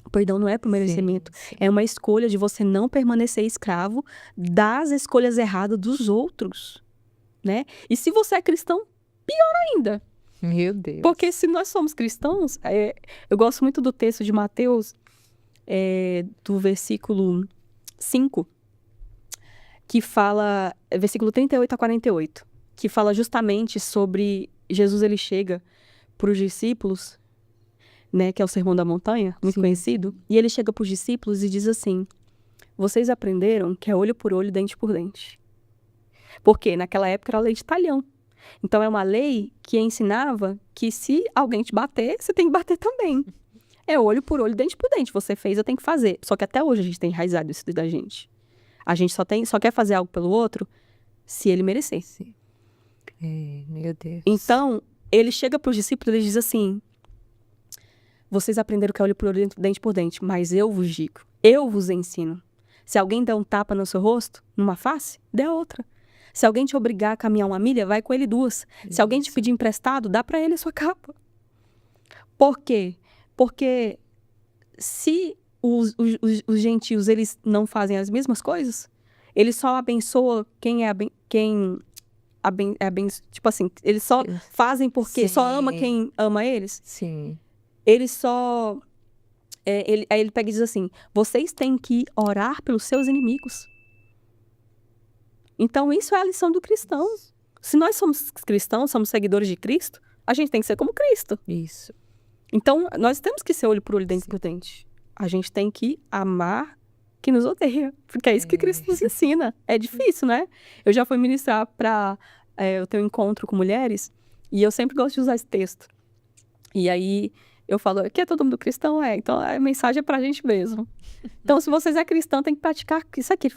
O perdão não é por merecimento. Sim. É uma escolha de você não permanecer escravo das escolhas erradas dos outros, né? E se você é cristão, pior ainda. Meu Deus. Porque se nós somos cristãos, eu gosto muito do texto de Mateus, do versículo 5, que fala, versículo 38 a 48, que fala justamente sobre Jesus, ele chega para os discípulos, né, que é o Sermão da Montanha, muito conhecido, e ele chega para os discípulos e diz assim: vocês aprenderam que é olho por olho, dente por dente. Porque naquela época era a lei de talhão. Então é uma lei que ensinava que se alguém te bater, você tem que bater também. É olho por olho, dente por dente. Você fez, eu tenho que fazer. Só que até hoje a gente tem enraizado isso da gente. A gente só quer fazer algo pelo outro se ele merecer. Sim. Meu Deus. Então, ele chega para os discípulos e ele diz assim: vocês aprenderam que é olho por olho, dente por dente, mas eu vos digo, eu vos ensino. Se alguém der um tapa no seu rosto, numa face, dê a outra. Se alguém te obrigar a caminhar 1 milha, vai com ele 2. Se alguém te pedir emprestado, dá para ele a sua capa. Por quê? Porque se os gentios, eles não fazem as mesmas coisas, eles só abençoam tipo assim, eles só fazem porque só ama quem ama eles. Sim. Eles só... aí ele pega e diz assim: vocês têm que orar pelos seus inimigos. Então, isso é a lição do cristão. Se nós somos cristãos, somos seguidores de Cristo, a gente tem que ser como Cristo. Isso. Então, nós temos que ser olho por olho, dente por dente. A gente tem que amar quem nos odeia, porque é isso que Cristo nos ensina. É difícil, né? Eu já fui ministrar eu tenho um encontro com mulheres, e eu sempre gosto de usar esse texto. E aí, eu falo: aqui é todo mundo cristão? Então a mensagem é pra gente mesmo. Então, se vocês é cristão, tem que praticar isso aqui.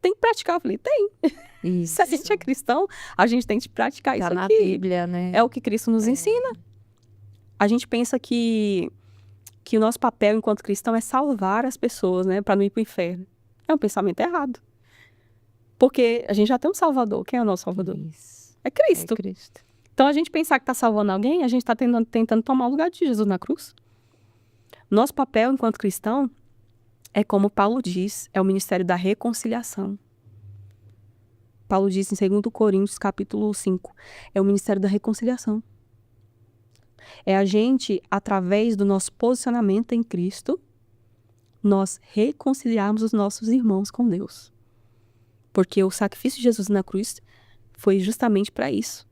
Tem que praticar. Eu falei: tem. Isso. Se a gente é cristão, a gente tem que praticar isso Tá na aqui. Bíblia, né? É o que Cristo nos ensina. A gente pensa que o nosso papel enquanto cristão é salvar as pessoas, né? Pra não ir pro inferno. É um pensamento errado. Porque a gente já tem um Salvador. Quem é o nosso Salvador? Isso. É Cristo. É Cristo. Então, a gente pensar que tá salvando alguém, a gente tá tentando tomar o lugar de Jesus na cruz. Nosso papel enquanto cristão é, como Paulo diz, é o ministério da reconciliação. Paulo diz em 2 Coríntios, capítulo 5, é o ministério da reconciliação. É a gente, através do nosso posicionamento em Cristo, nós reconciliarmos os nossos irmãos com Deus. Porque o sacrifício de Jesus na cruz foi justamente para isso.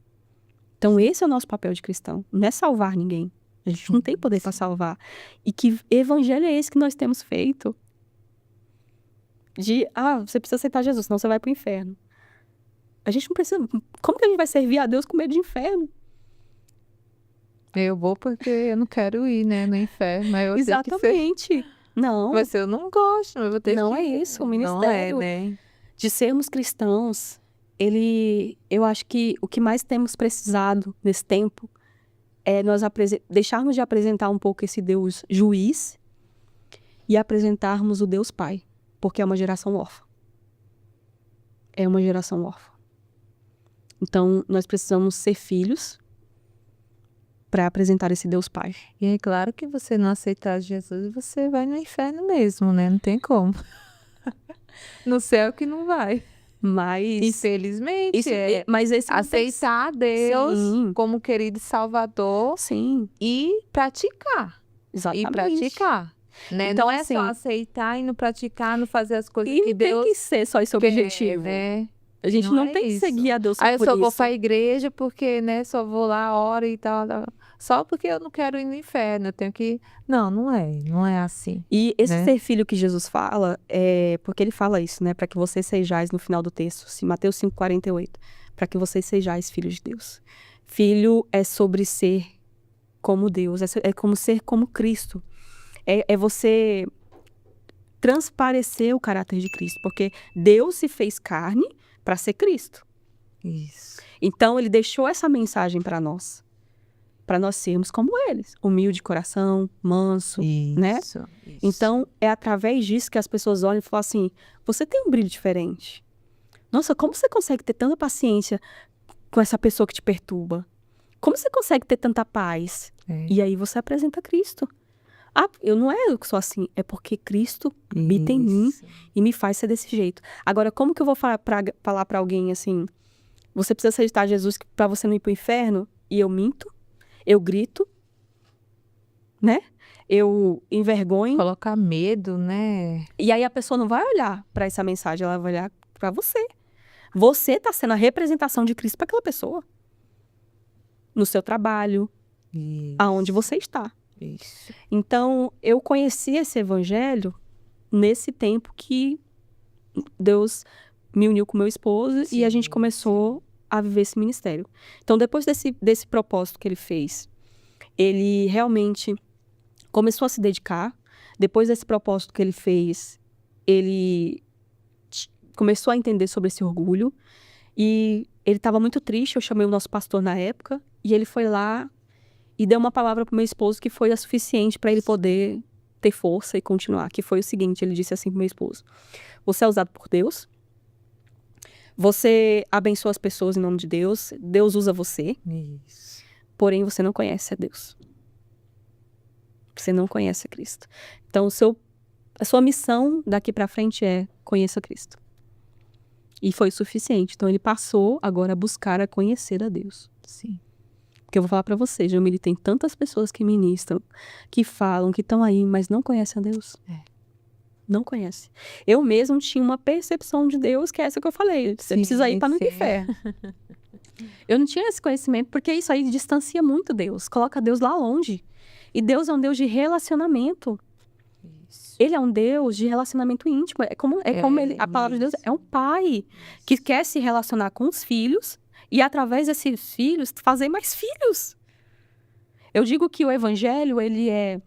Então, esse é o nosso papel de cristão. Não é salvar ninguém. A gente não tem poder para salvar. E que evangelho é esse que nós temos feito? Você precisa aceitar Jesus, senão você vai para o inferno. A gente não precisa... Como que a gente vai servir a Deus com medo de inferno? Eu vou porque eu não quero ir, né, no inferno. Mas eu Exatamente. Não. Mas eu não gosto, eu vou ter Não que... é isso. O Não é, ministério né? de sermos cristãos, eu acho que o que mais temos precisado nesse tempo é nós deixarmos de apresentar um pouco esse Deus juiz e apresentarmos o Deus Pai, porque é uma geração órfã. É uma geração órfã. Então, nós precisamos ser filhos para apresentar esse Deus Pai. E é claro que você não aceitar Jesus, você vai no inferno mesmo, né? Não tem como. No céu que não vai. Mas... Infelizmente, mas esse aceitar Deus como querido Salvador. Sim. E praticar. Exatamente. E praticar. Né? Então, não é assim, só aceitar e não praticar, não fazer as coisas e que não Deus tem que ser só esse objetivo. né? A gente não é tem que isso. seguir a Deus Aí eu por só isso. vou pra igreja porque, né, só vou lá, oro e tal. só porque eu não quero ir no inferno, eu tenho que... Não é assim. E esse Né? ser filho que Jesus fala, porque ele fala isso, né? Para que vocês sejais, no final do texto, Mateus 5,48, para que vocês sejais filhos de Deus. Filho é sobre ser como Deus, é como ser como Cristo. É você transparecer o caráter de Cristo, porque Deus se fez carne para ser Cristo. Isso. Então, ele deixou essa mensagem para nós sermos como eles, humilde de coração, manso, né? Isso. Então, é através disso que as pessoas olham e falam assim, você tem um brilho diferente. Nossa, como você consegue ter tanta paciência com essa pessoa que te perturba? Como você consegue ter tanta paz? E aí você apresenta Cristo. Ah, eu não sou assim, é porque Cristo habita em mim e me faz ser desse jeito. Agora, como que eu vou falar para alguém assim, você precisa aceitar Jesus para você não ir pro inferno? E eu minto, eu grito, né? Eu envergonho. Colocar medo, né? E aí a pessoa não vai olhar para essa mensagem, ela vai olhar para você. Você tá sendo a representação de Cristo para aquela pessoa. No seu trabalho, aonde você está. Isso. Então, eu conheci esse evangelho nesse tempo que Deus me uniu com meu esposo e a gente começou a viver esse ministério. Então, depois desse propósito que ele fez, ele realmente começou a se dedicar. Depois desse propósito que ele fez, ele começou a entender sobre esse orgulho. E ele estava muito triste, eu chamei o nosso pastor na época, e ele foi lá e deu uma palavra para o meu esposo que foi a suficiente para ele poder ter força e continuar. Que foi o seguinte, ele disse assim para o meu esposo: você é usado por Deus, você abençoa as pessoas em nome de Deus, Deus usa você, Isso. porém você não conhece a Deus. Você não conhece a Cristo. Então, a sua missão daqui para frente é conheça Cristo. E foi suficiente. Então, ele passou agora a buscar a conhecer a Deus. Sim. Porque eu vou falar para vocês, Jamile, tem tantas pessoas que ministram, que falam, que estão aí, mas não conhecem a Deus. Não conhecem. Eu mesmo tinha uma percepção de Deus, que é essa que eu falei. Você precisa ir para não ir pro inferno. Eu não tinha esse conhecimento, porque isso aí distancia muito Deus. Coloca Deus lá longe. E Deus é um Deus de relacionamento. Isso. Ele é um Deus de relacionamento íntimo. É como a palavra de Deus é um pai que quer se relacionar com os filhos e, através desses filhos, fazer mais filhos. Eu digo que o evangelho, ele é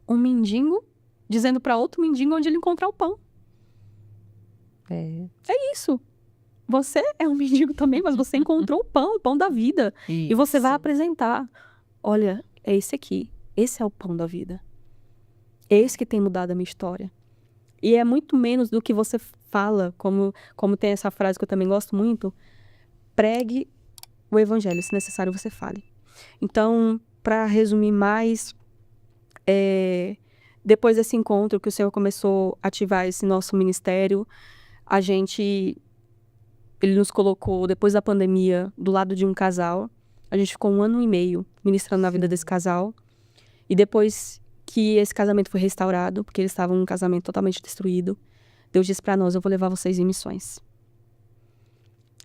um mendigo dizendo para outro mendigo onde ele encontrar o pão. É isso. Você é um mendigo também, mas você encontrou o pão da vida. E você vai apresentar. Olha, é esse aqui. Esse é o pão da vida. É esse que tem mudado a minha história. E é muito menos do que você fala, como tem essa frase que eu também gosto muito. Pregue o evangelho, se necessário você fale. Então, para resumir mais, depois desse encontro que o Senhor começou a ativar esse nosso ministério, ele nos colocou, depois da pandemia, do lado de um casal. A gente ficou 1 ano e meio ministrando na vida desse casal. E depois que esse casamento foi restaurado, porque eles estavam num casamento totalmente destruído, Deus disse para nós: eu vou levar vocês em missões.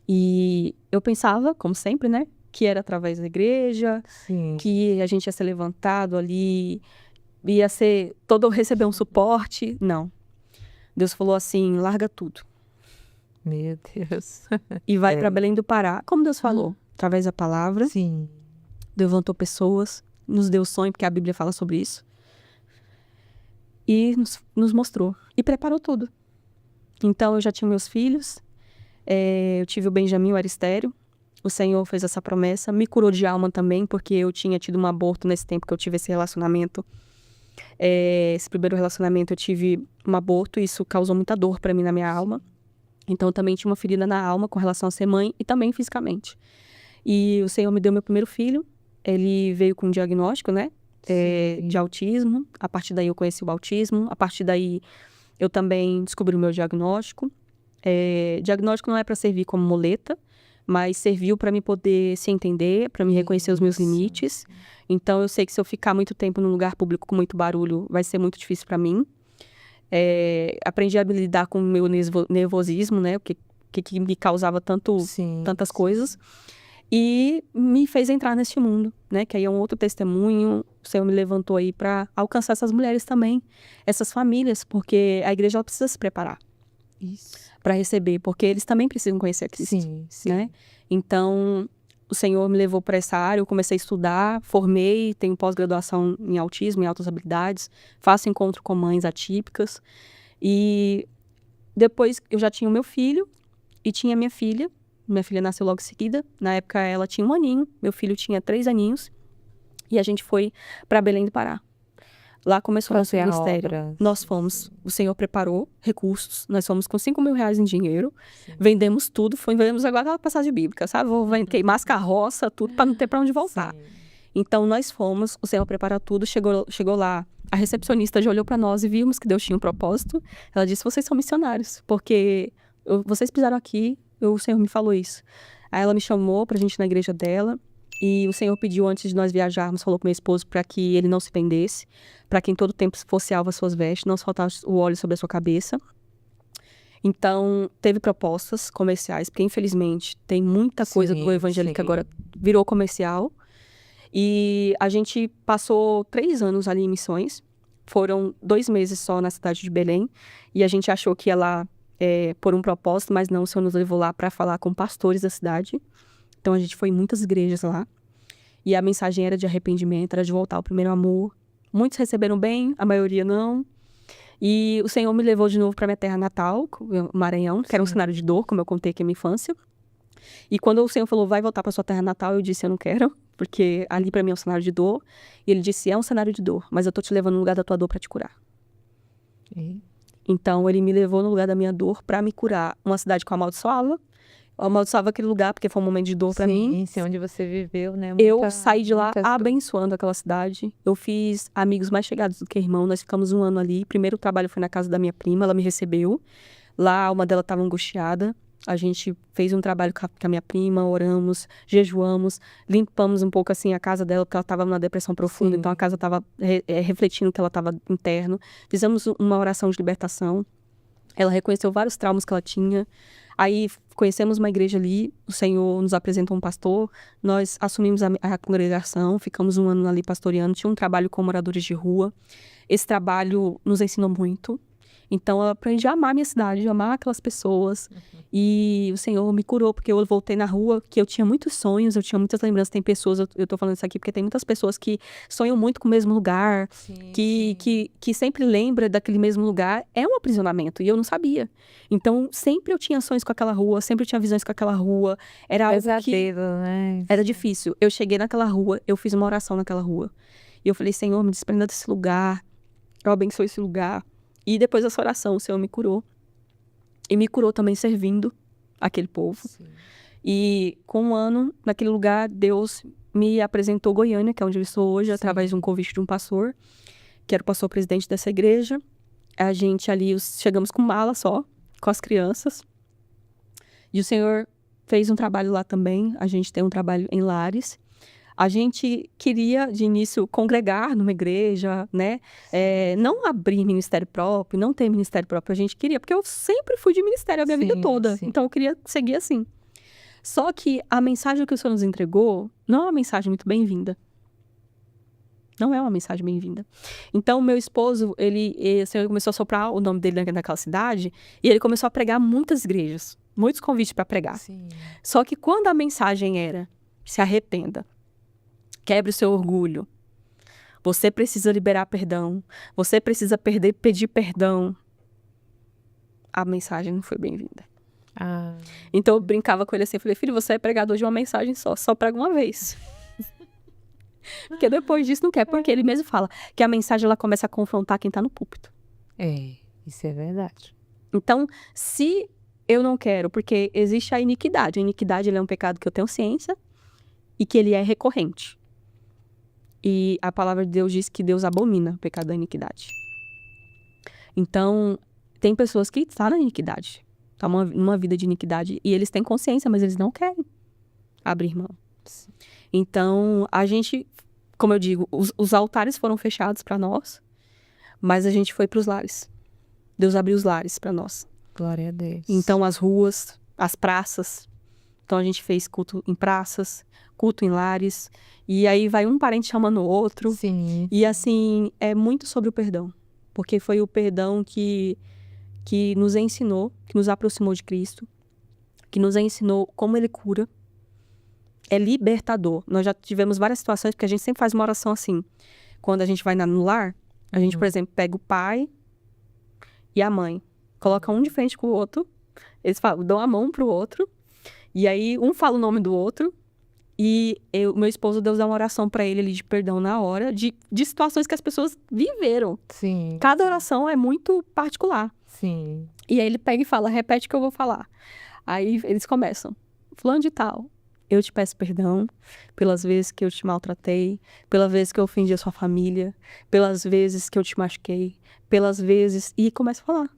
E eu pensava, como sempre, né, que era através da igreja, que a gente ia ser levantado ali, ia ser receber um suporte. Não. Deus falou assim: larga tudo. Meu Deus. E vai para Belém do Pará. Como Deus falou? Através da palavra. Sim. Deus levantou pessoas, nos deu sonho, porque a Bíblia fala sobre isso. E nos mostrou. E preparou tudo. Então, eu já tinha meus filhos. Eu tive o Benjamin, o Aristério. O Senhor fez essa promessa. Me curou de alma também, porque eu tinha tido um aborto nesse tempo que eu tive esse relacionamento. Esse primeiro relacionamento, eu tive um aborto. E isso causou muita dor para mim na minha alma. Então, eu também tinha uma ferida na alma com relação a ser mãe e também fisicamente. E o Senhor me deu meu primeiro filho. Ele veio com um diagnóstico, né? De autismo. A partir daí eu conheci o autismo. A partir daí eu também descobri o meu diagnóstico. Diagnóstico não é para servir como muleta, mas serviu para me poder se entender, para me reconhecer os meus limites. Então eu sei que se eu ficar muito tempo num lugar público com muito barulho, vai ser muito difícil para mim. Aprendi a lidar com o meu nervosismo, né? O que me causava tantas coisas. e me fez entrar neste mundo, né? Que aí é um outro testemunho. O Senhor me levantou aí para alcançar essas mulheres também, essas famílias, porque a igreja ela precisa se preparar Isso. para receber, porque eles também precisam conhecer a Cristo, Sim, sim. né? Então, o Senhor me levou para essa área, eu comecei a estudar, formei, tenho pós-graduação em autismo e altas habilidades, faço encontro com mães atípicas, e depois eu já tinha o meu filho e tinha minha filha nasceu logo em seguida, na época ela tinha 1 aninho, meu filho tinha 3 aninhos, e a gente foi para Belém do Pará. Lá começou o nosso Fazer a ministério. obra. Nós fomos, o Senhor preparou recursos, nós fomos com 5 mil reais em dinheiro, Sim. vendemos tudo, vendemos agora aquela passagem bíblica, sabe? Queimar as carroças, tudo, para não ter para onde voltar. Sim. Então, nós fomos, o Senhor preparou tudo, chegou lá, a recepcionista já olhou para nós e vimos que Deus tinha um propósito. Ela disse, vocês são missionários, porque vocês pisaram aqui, o Senhor me falou isso. Aí ela me chamou pra gente ir na igreja dela, e o Senhor pediu antes de nós viajarmos, falou pro meu esposo para que ele não se pendesse, para que em todo tempo fosse alva as suas vestes, não se faltasse o óleo sobre a sua cabeça. Então, teve propostas comerciais, porque infelizmente tem muita coisa do evangelho que agora virou comercial. E a gente passou 3 anos ali em missões. Foram 2 meses só na cidade de Belém. E a gente achou que ia lá por um propósito, mas não, o Senhor nos levou lá para falar com pastores da cidade. Então a gente foi em muitas igrejas lá. E a mensagem era de arrependimento, era de voltar ao primeiro amor. Muitos receberam bem, a maioria não. E o Senhor me levou de novo para minha terra natal, o Maranhão, que era um cenário de dor, como eu contei aqui na minha infância. E quando o Senhor falou, vai voltar para sua terra natal, eu disse, eu não quero, porque ali para mim é um cenário de dor. E ele disse, é um cenário de dor, mas eu tô te levando no lugar da tua dor para te curar. E? Então ele me levou no lugar da minha dor para me curar. Uma cidade que eu amaldiçoava aquele lugar, porque foi um momento de dor para mim. Sim, onde você viveu, né? Eu saí de lá muitas abençoando aquela cidade. Eu fiz amigos mais chegados do que irmão. Nós ficamos 1 ano ali. Primeiro trabalho foi na casa da minha prima, ela me recebeu. Lá a alma dela estava angustiada. A gente fez um trabalho com a minha prima, oramos, jejuamos, limpamos um pouco assim a casa dela, porque ela estava numa depressão profunda, Sim. então a casa estava refletindo que ela estava interno. Fizemos uma oração de libertação. Ela reconheceu vários traumas que ela tinha. Aí conhecemos uma igreja ali, o Senhor nos apresentou um pastor, nós assumimos a congregação, ficamos 1 ano ali pastoreando, tinha um trabalho com moradores de rua. Esse trabalho nos ensinou muito. Então eu aprendi a amar minha cidade, a amar aquelas pessoas. E o Senhor me curou, porque eu voltei na rua, que eu tinha muitos sonhos, eu tinha muitas lembranças. Tem pessoas, eu tô falando isso aqui porque tem muitas pessoas que sonham muito com o mesmo lugar, que sempre lembra daquele mesmo lugar. É um aprisionamento, e eu não sabia. Então, sempre eu tinha sonhos com aquela rua, sempre eu tinha visões com aquela rua. Era algo que pesadelo, né? era difícil. Eu cheguei naquela rua, eu fiz uma oração naquela rua. E eu falei, Senhor, me desprenda desse lugar. Eu abençoo esse lugar. E depois dessa oração, o Senhor me curou. E me curou também servindo aquele povo. Sim. E com 1 ano, naquele lugar, Deus me apresentou Goiânia, que é onde eu estou hoje, através de um convite de um pastor, que era o pastor presidente dessa igreja. A gente ali, chegamos com mala só, com as crianças. E o Senhor fez um trabalho lá também. A gente tem um trabalho em Lares. A gente queria, de início, congregar numa igreja, né? Não abrir ministério próprio, não ter ministério próprio. A gente queria, porque eu sempre fui de ministério a minha vida toda. Sim. Então, eu queria seguir assim. Só que a mensagem que o Senhor nos entregou não é uma mensagem muito bem-vinda. Não é uma mensagem bem-vinda. Então, meu esposo, o Senhor começou a soprar o nome dele naquela cidade e ele começou a pregar muitas igrejas, muitos convites para pregar. Sim. Só que quando a mensagem era, se arrependa, quebre o seu orgulho, você precisa liberar perdão, você precisa pedir perdão, a mensagem não foi bem-vinda. Ah, Então eu brincava com ele assim, falei, filho, você é pregador de uma mensagem só prega uma vez. Porque depois disso não quer, porque ele mesmo fala que a mensagem ela começa a confrontar quem tá no púlpito. isso é verdade. Então, se eu não quero, porque existe a iniquidade ele é um pecado que eu tenho ciência e que ele é recorrente. E a palavra de Deus diz que Deus abomina o pecado da iniquidade. Então, tem pessoas que estão na iniquidade, estão numa vida de iniquidade, e eles têm consciência, mas eles não querem abrir mão. Então, a gente, como eu digo, os altares foram fechados para nós, mas a gente foi para os lares. Deus abriu os lares para nós. Glória a Deus. Então, as ruas, as praças, Então a gente fez culto em praças, culto em lares. E aí vai um parente chamando o outro. Sim. E assim, é muito sobre o perdão. Porque foi o perdão que nos ensinou, que nos aproximou de Cristo, que nos ensinou como ele cura. É libertador. Nós já tivemos várias situações, porque a gente sempre faz uma oração assim. Quando a gente vai no lar, a gente, por exemplo, pega o pai e a mãe, coloca um de frente com o outro, eles dão a mão pro outro, e aí um fala o nome do outro, e meu esposo, Deus dá uma oração pra ele ali de perdão na hora, de situações que as pessoas viveram. Sim. Cada oração é muito particular. Sim. E aí ele pega e fala, repete o que eu vou falar. Aí eles começam, fulano de tal, eu te peço perdão pelas vezes que eu te maltratei, pelas vezes que eu ofendi a sua família, pelas vezes que eu te machuquei, pelas vezes... E começa a falar.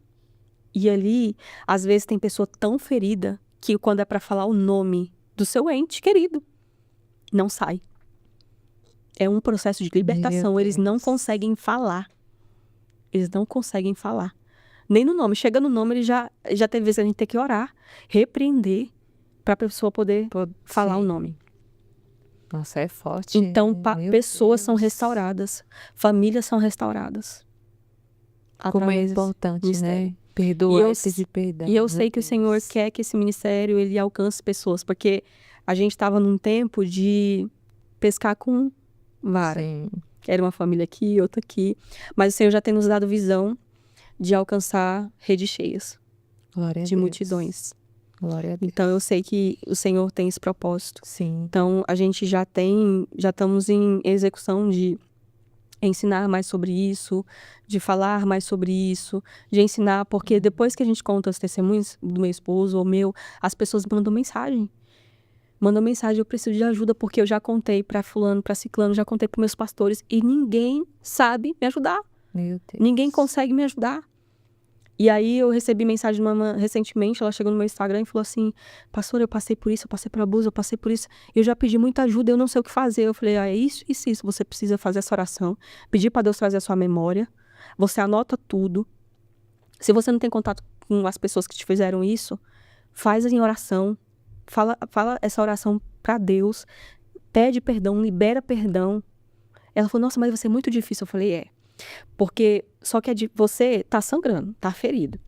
E ali, às vezes tem pessoa tão ferida que quando é pra falar o nome do seu ente querido, não sai. É um processo de libertação, Meu eles não Deus. conseguem falar. Eles não conseguem falar. Nem no nome. Chega no nome, ele já teve vezes a gente ter que orar, repreender, para a pessoa poder falar Sim. o nome. Nossa, é forte. Então, Meu pessoas são Deus. restauradas, famílias são restauradas. Como é através importante, do mistério. né? Perdoar E eu e pedir perdão. E eu Meu sei que o Senhor Deus. quer que esse ministério ele alcance pessoas, porque a gente estava num tempo de pescar com vara. Sim. Era uma família aqui, outra aqui. Mas o Senhor já tem nos dado visão de alcançar redes cheias, Glória a de Deus. multidões. Glória a Deus. Então eu sei que o Senhor tem esse propósito. Sim. Então a gente já estamos em execução de ensinar mais sobre isso, de falar mais sobre isso, de ensinar, porque depois que a gente conta os testemunhos do meu esposo ou meu, as pessoas mandam mensagem. Mandam mensagem, eu preciso de ajuda porque eu já contei pra fulano, pra ciclano, já contei pros meus pastores e ninguém sabe me ajudar. Meu Deus. Ninguém consegue me ajudar. E aí eu recebi mensagem de uma irmã recentemente, ela chegou no meu Instagram e falou assim, pastor, eu passei por isso, eu passei por abuso, eu passei por isso, eu já pedi muita ajuda, eu não sei o que fazer. Eu falei, é isso, você precisa fazer essa oração, pedir para Deus trazer a sua memória, você anota tudo. Se você não tem contato com as pessoas que te fizeram isso, faz em oração, fala essa oração para Deus, pede perdão, libera perdão. Ela falou, nossa, mas vai ser muito difícil. Eu falei, porque só que você tá sangrando, tá ferido.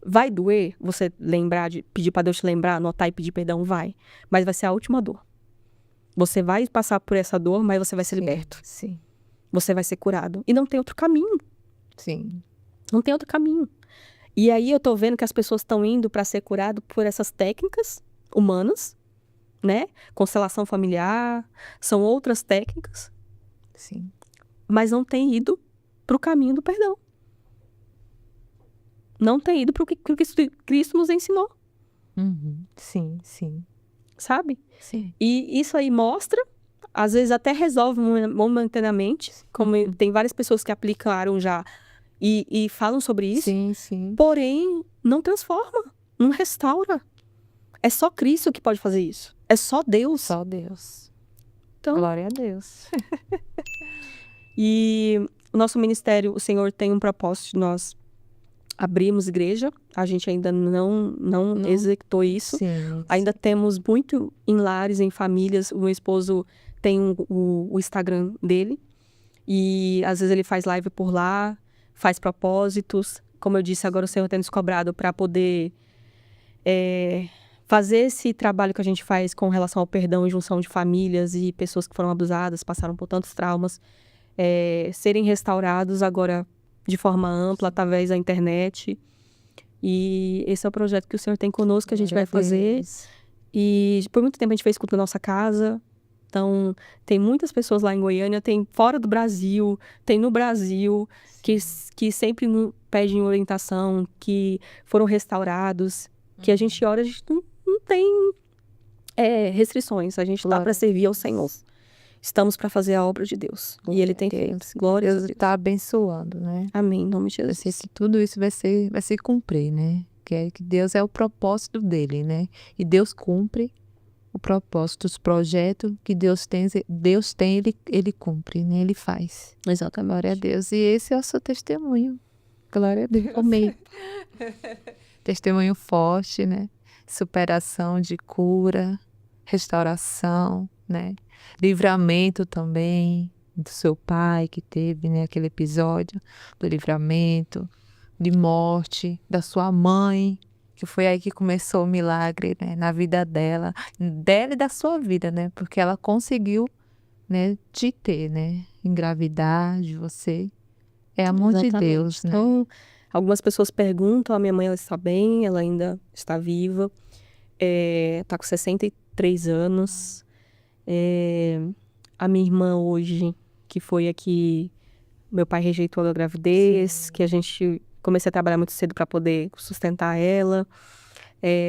Vai doer você lembrar de pedir para Deus te lembrar, anotar e pedir perdão? Vai. Mas vai ser a última dor. Você vai passar por essa dor, mas você vai ser liberto. Sim. Você vai ser curado. E não tem outro caminho. Sim. Não tem outro caminho. E aí eu tô vendo que as pessoas estão indo para ser curado por essas técnicas humanas, né? Constelação familiar, são outras técnicas, Sim. mas não tem ido para o caminho do perdão. Não tem ido para o que Cristo nos ensinou, Uhum. Sim, sim. sabe? Sim. E isso aí mostra, às vezes até resolve momentaneamente, como tem várias pessoas que aplicaram já e falam sobre isso, Sim, sim. porém não transforma, não restaura. É só Cristo que pode fazer isso. É só Deus. Só Deus. Então, Glória a Deus. e o nosso ministério, o Senhor tem um propósito de nós abrirmos igreja. A gente ainda não executou isso. Sim. Ainda temos muito em lares, em famílias. O meu esposo tem o Instagram dele. E às vezes ele faz live por lá, faz propósitos. Como eu disse, agora o Senhor tem nos cobrado para poder fazer esse trabalho que a gente faz com relação ao perdão e junção de famílias e pessoas que foram abusadas, passaram por tantos traumas, serem restaurados agora de forma ampla, através da internet. E esse é o projeto que o Senhor tem conosco, que a gente vai fazer. E por muito tempo a gente fez culto na nossa casa. Então, tem muitas pessoas lá em Goiânia, tem fora do Brasil, tem no Brasil, que sempre pedem orientação, que foram restaurados, que a gente ora, a gente não tem restrições, a gente está para servir ao Senhor. Estamos para fazer a obra de Deus. E Ele tem feito. Glória a Deus. Deus está abençoando, né? Amém, em nome de Eu Jesus. sei que tudo isso vai se cumprir, né? Que Deus é o propósito dele, né? E Deus cumpre o propósito, os projetos que Deus tem, ele cumpre, né? Ele faz. Exatamente. Glória a Deus. E esse é o seu testemunho. Glória a Deus. Amém. Testemunho forte, né? superação, de cura, restauração, né? Livramento também do seu pai que teve, né, aquele episódio do livramento, de morte, da sua mãe, que foi aí que começou o milagre, né, na vida dela e da sua vida, né? Porque ela conseguiu, né, te ter, né? Engravidar de você. É amor de Exatamente. Deus, né? Então, algumas pessoas perguntam, a minha mãe ela está bem, ela ainda está viva, tá com 63 anos. A minha irmã hoje, que foi aqui, meu pai rejeitou a gravidez, que a gente comecei a trabalhar muito cedo para poder sustentar ela.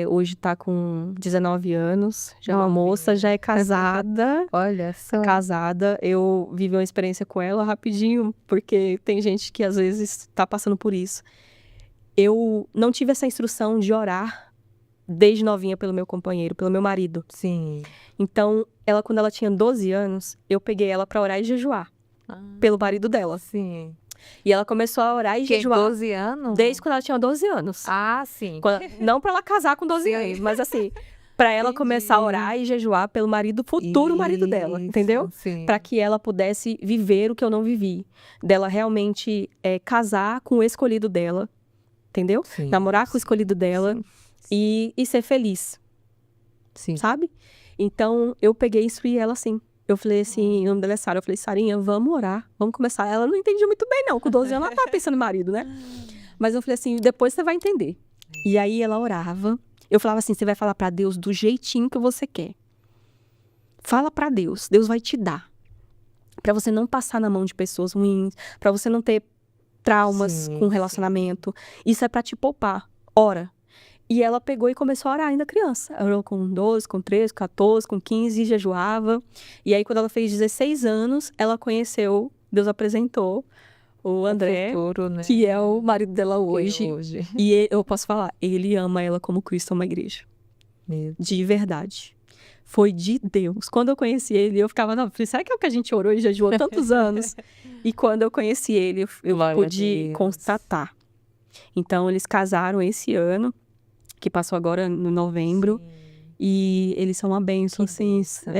Hoje tá com 19 anos, já é uma moça, já é casada. Olha só. Casada, eu vivi uma experiência com ela rapidinho, porque tem gente que às vezes tá passando por isso. Eu não tive essa instrução de orar desde novinha pelo meu companheiro, pelo meu marido. Sim. Então, quando ela tinha 12 anos, eu peguei ela pra orar e jejuar pelo marido dela. Sim. E ela começou a orar e Que jejuar 12 anos? desde quando ela tinha 12 anos. Ah, sim. Não pra ela casar com 12 Sim. anos, mas assim, pra ela começar a orar e jejuar pelo futuro marido dela, entendeu? Sim. Pra que ela pudesse viver o que eu não vivi. Dela realmente casar com o escolhido dela, entendeu? Sim. Namorar com o escolhido dela e ser feliz, Sim. sabe? Então, eu peguei e instruí ela assim. Eu falei assim, o nome dela é Sara, eu falei, Sarinha, vamos orar, vamos começar. Ela não entendia muito bem não, com 12 anos ela tava pensando em marido, né? Mas eu falei assim, depois você vai entender. E aí ela orava. Eu falava assim, você vai falar pra Deus do jeitinho que você quer. Fala pra Deus, Deus vai te dar. Pra você não passar na mão de pessoas ruins, pra você não ter traumas com relacionamento. Isso é pra te poupar. Ora. E ela pegou e começou a orar ainda criança. Ela orou com 12, com 13, com 14, com 15, jejuava. E aí quando ela fez 16 anos, ela conheceu, Deus apresentou o André, futuro, né? que é o marido dela hoje. E eu posso falar, ele ama ela como Cristo ama a igreja. Meu. De verdade. Foi de Deus. Quando eu conheci ele, eu ficava, não, será que é o que a gente orou e jejuou tantos anos? E quando eu conheci ele, eu pude constatar. Então, eles casaram esse ano, que passou agora no novembro. E eles são uma bênção, assim.